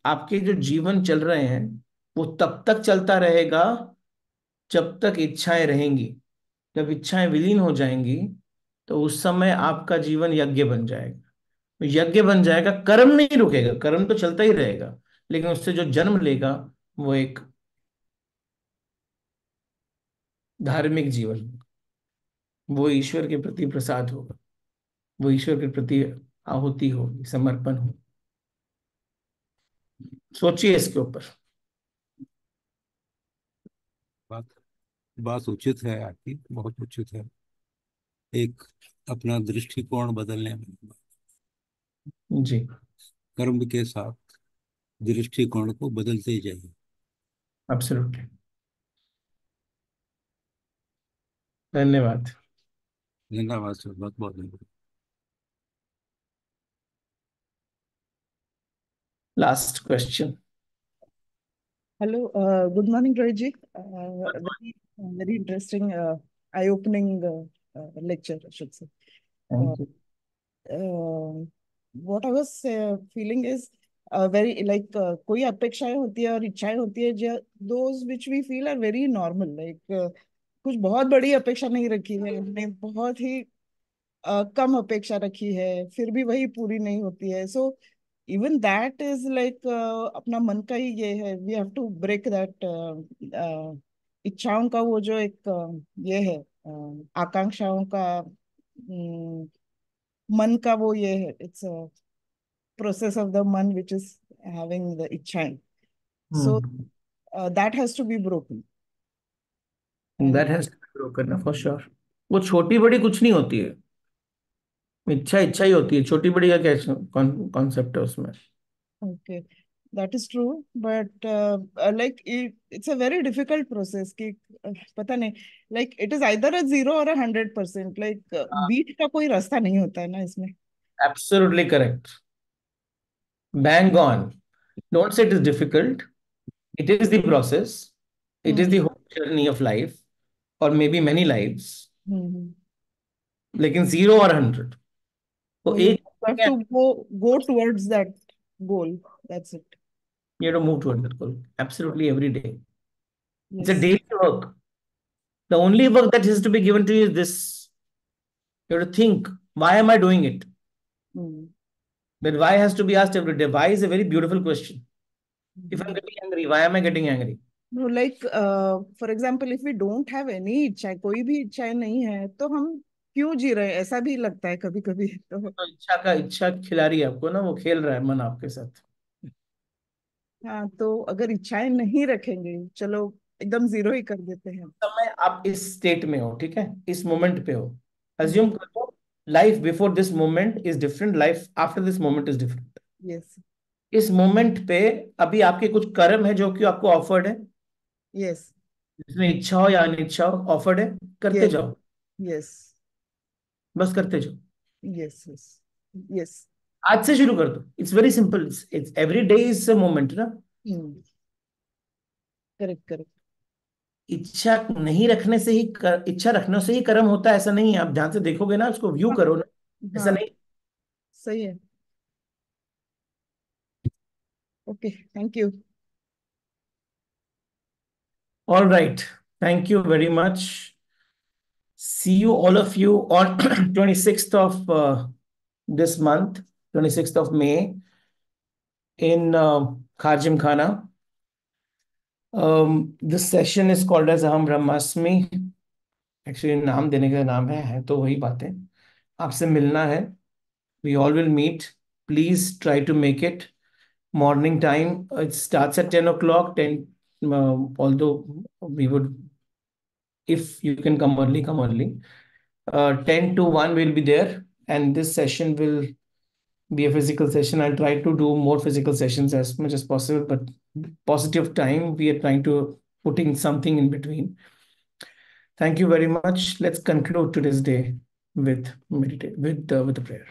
आपके जो जीवन चल रहे हैं वो तब तक चलता रहेगा जब तक इच्छाएं रहेंगी। जब इच्छाएं विलीन हो जाएंगी तो उस समय आपका जीवन यज्ञ बन जाएगा। यज्ञ बन जाएगा, कर्म नहीं रुकेगा, कर्म तो चलता ही रहेगा, लेकिन उससे जो जन्म लेगा वो एक धार्मिक जीवन होगा, वो ईश्वर के प्रति प्रसाद होगा, वो ईश्वर के प्रति आहुति होगी, समर्पण हो। सोचिए इसके ऊपर। बात बात उचित है आपकी, बहुत उचित है। एक अपना दृष्टिकोण बदलने में, जी, कर्म के साथ दृष्टिकोण को बदलते ही जाइए। एब्सोल्युटली। धन्यवाद। धन्यवाद सर, बहुत बहुत धन्यवाद। Last question. Hello, good morning, Rohit. Very interesting, eye-opening lecture, I should say. Uh, thank you. what I was feeling is very like कोई अपेक्षाएं होती है और इच्छाएं होती है, जो those which we feel are very normal. Like कुछ बहुत बड़ी अपेक्षा नहीं रखी है हमने, बहुत ही कम अपेक्षा रखी है, फिर भी वही पूरी नहीं होती है। So even that is like अपना मन का ही ये है, we have to break that इच्छाओं का वो जो एक ये है, आकांक्षाओं का, मन का वो ये है, it's a process of the मन विच इज हैविंग द इच्छाएं। So that has to be broken. And that has to be broken for sure. वो छोटी बड़ी कुछ नहीं होती है, इच्छा इच्छा ही होती है, छोटी बड़ी का क्या कॉन्सेप्ट है उसमें? okay, that is true, but like it's a very difficult process कि पता नहीं, like it is either a 0 or a 100%, like बीच का कोई रास्ता नहीं होता है ना इसमें। Absolutely correct, bang on. Don't say it is difficult, it is the process, it is hmm the whole journey of life, or maybe many lives, हम्म। लेकिन 0 और 100 तो So you एक have to go towards that goal, that's it। you have to move towards that goal absolutely every day. It's a Yes। daily work. The only work that is to be given to you is this: you have to think, why am I doing it? Hmm That why has to be asked every day. Why is a very beautiful question. If I'm getting angry, why am I getting angry? No, like for example, if we don't have any इच्छा, कोई भी इच्छाएं नहीं है, तो हम क्यों जी रहे हैं, ऐसा भी लगता है कभी कभी तो। तो इच्छा खिला रही है आपको ना, वो खेल रहा है मन आपके साथ। हाँ, तो अगर इच्छाएं नहीं रखेंगे, चलो एकदम जीरो ही कर देते हैं। समय आप इस स्टेट में हो, ठीक है, इस मोमेंट पे हो। अज्यूम करो life before this moment is different, life after this moment is different. Yes. इस मोमेंट पे अभी आपके कुछ कर्म है जो कि आपको ऑफर्ड है, यस। जिसमें इच्छा हो या अनिच्छा हो, ऑफर्ड है, करते यस। जाओ, यस। बस करते जाओ। यस। यस। यस। आज से शुरू कर दो, it's very simple, it's every day is a moment ना। Correct correct. इच्छा नहीं रखने से ही इच्छा रखने से ही कर्म होता है ऐसा नहीं है। आप ध्यान से देखोगे ना, उसको व्यू हाँ करो ना, ऐसा हाँ, नहीं। सही है। Okay, thank you. All right. Thank you very much. See you, all of you, on 26th of this month, 26th of May, in Kharjim Khana. This session is called as Aham Brahmasmi. Actually, नाम देने का नाम है तो वही बात है। आपसे मिलना है। We all will meet. Please try to make it. Morning time. It starts at 10 o'clock. 10. Although we would, if you can come early, come early. 10 to 1 will be there, and this session will be a physical session. I'll try to do more physical sessions as much as possible, but positive time, we are trying to putting something in between. Thank you very much. Let's conclude today's day with meditate with the prayer.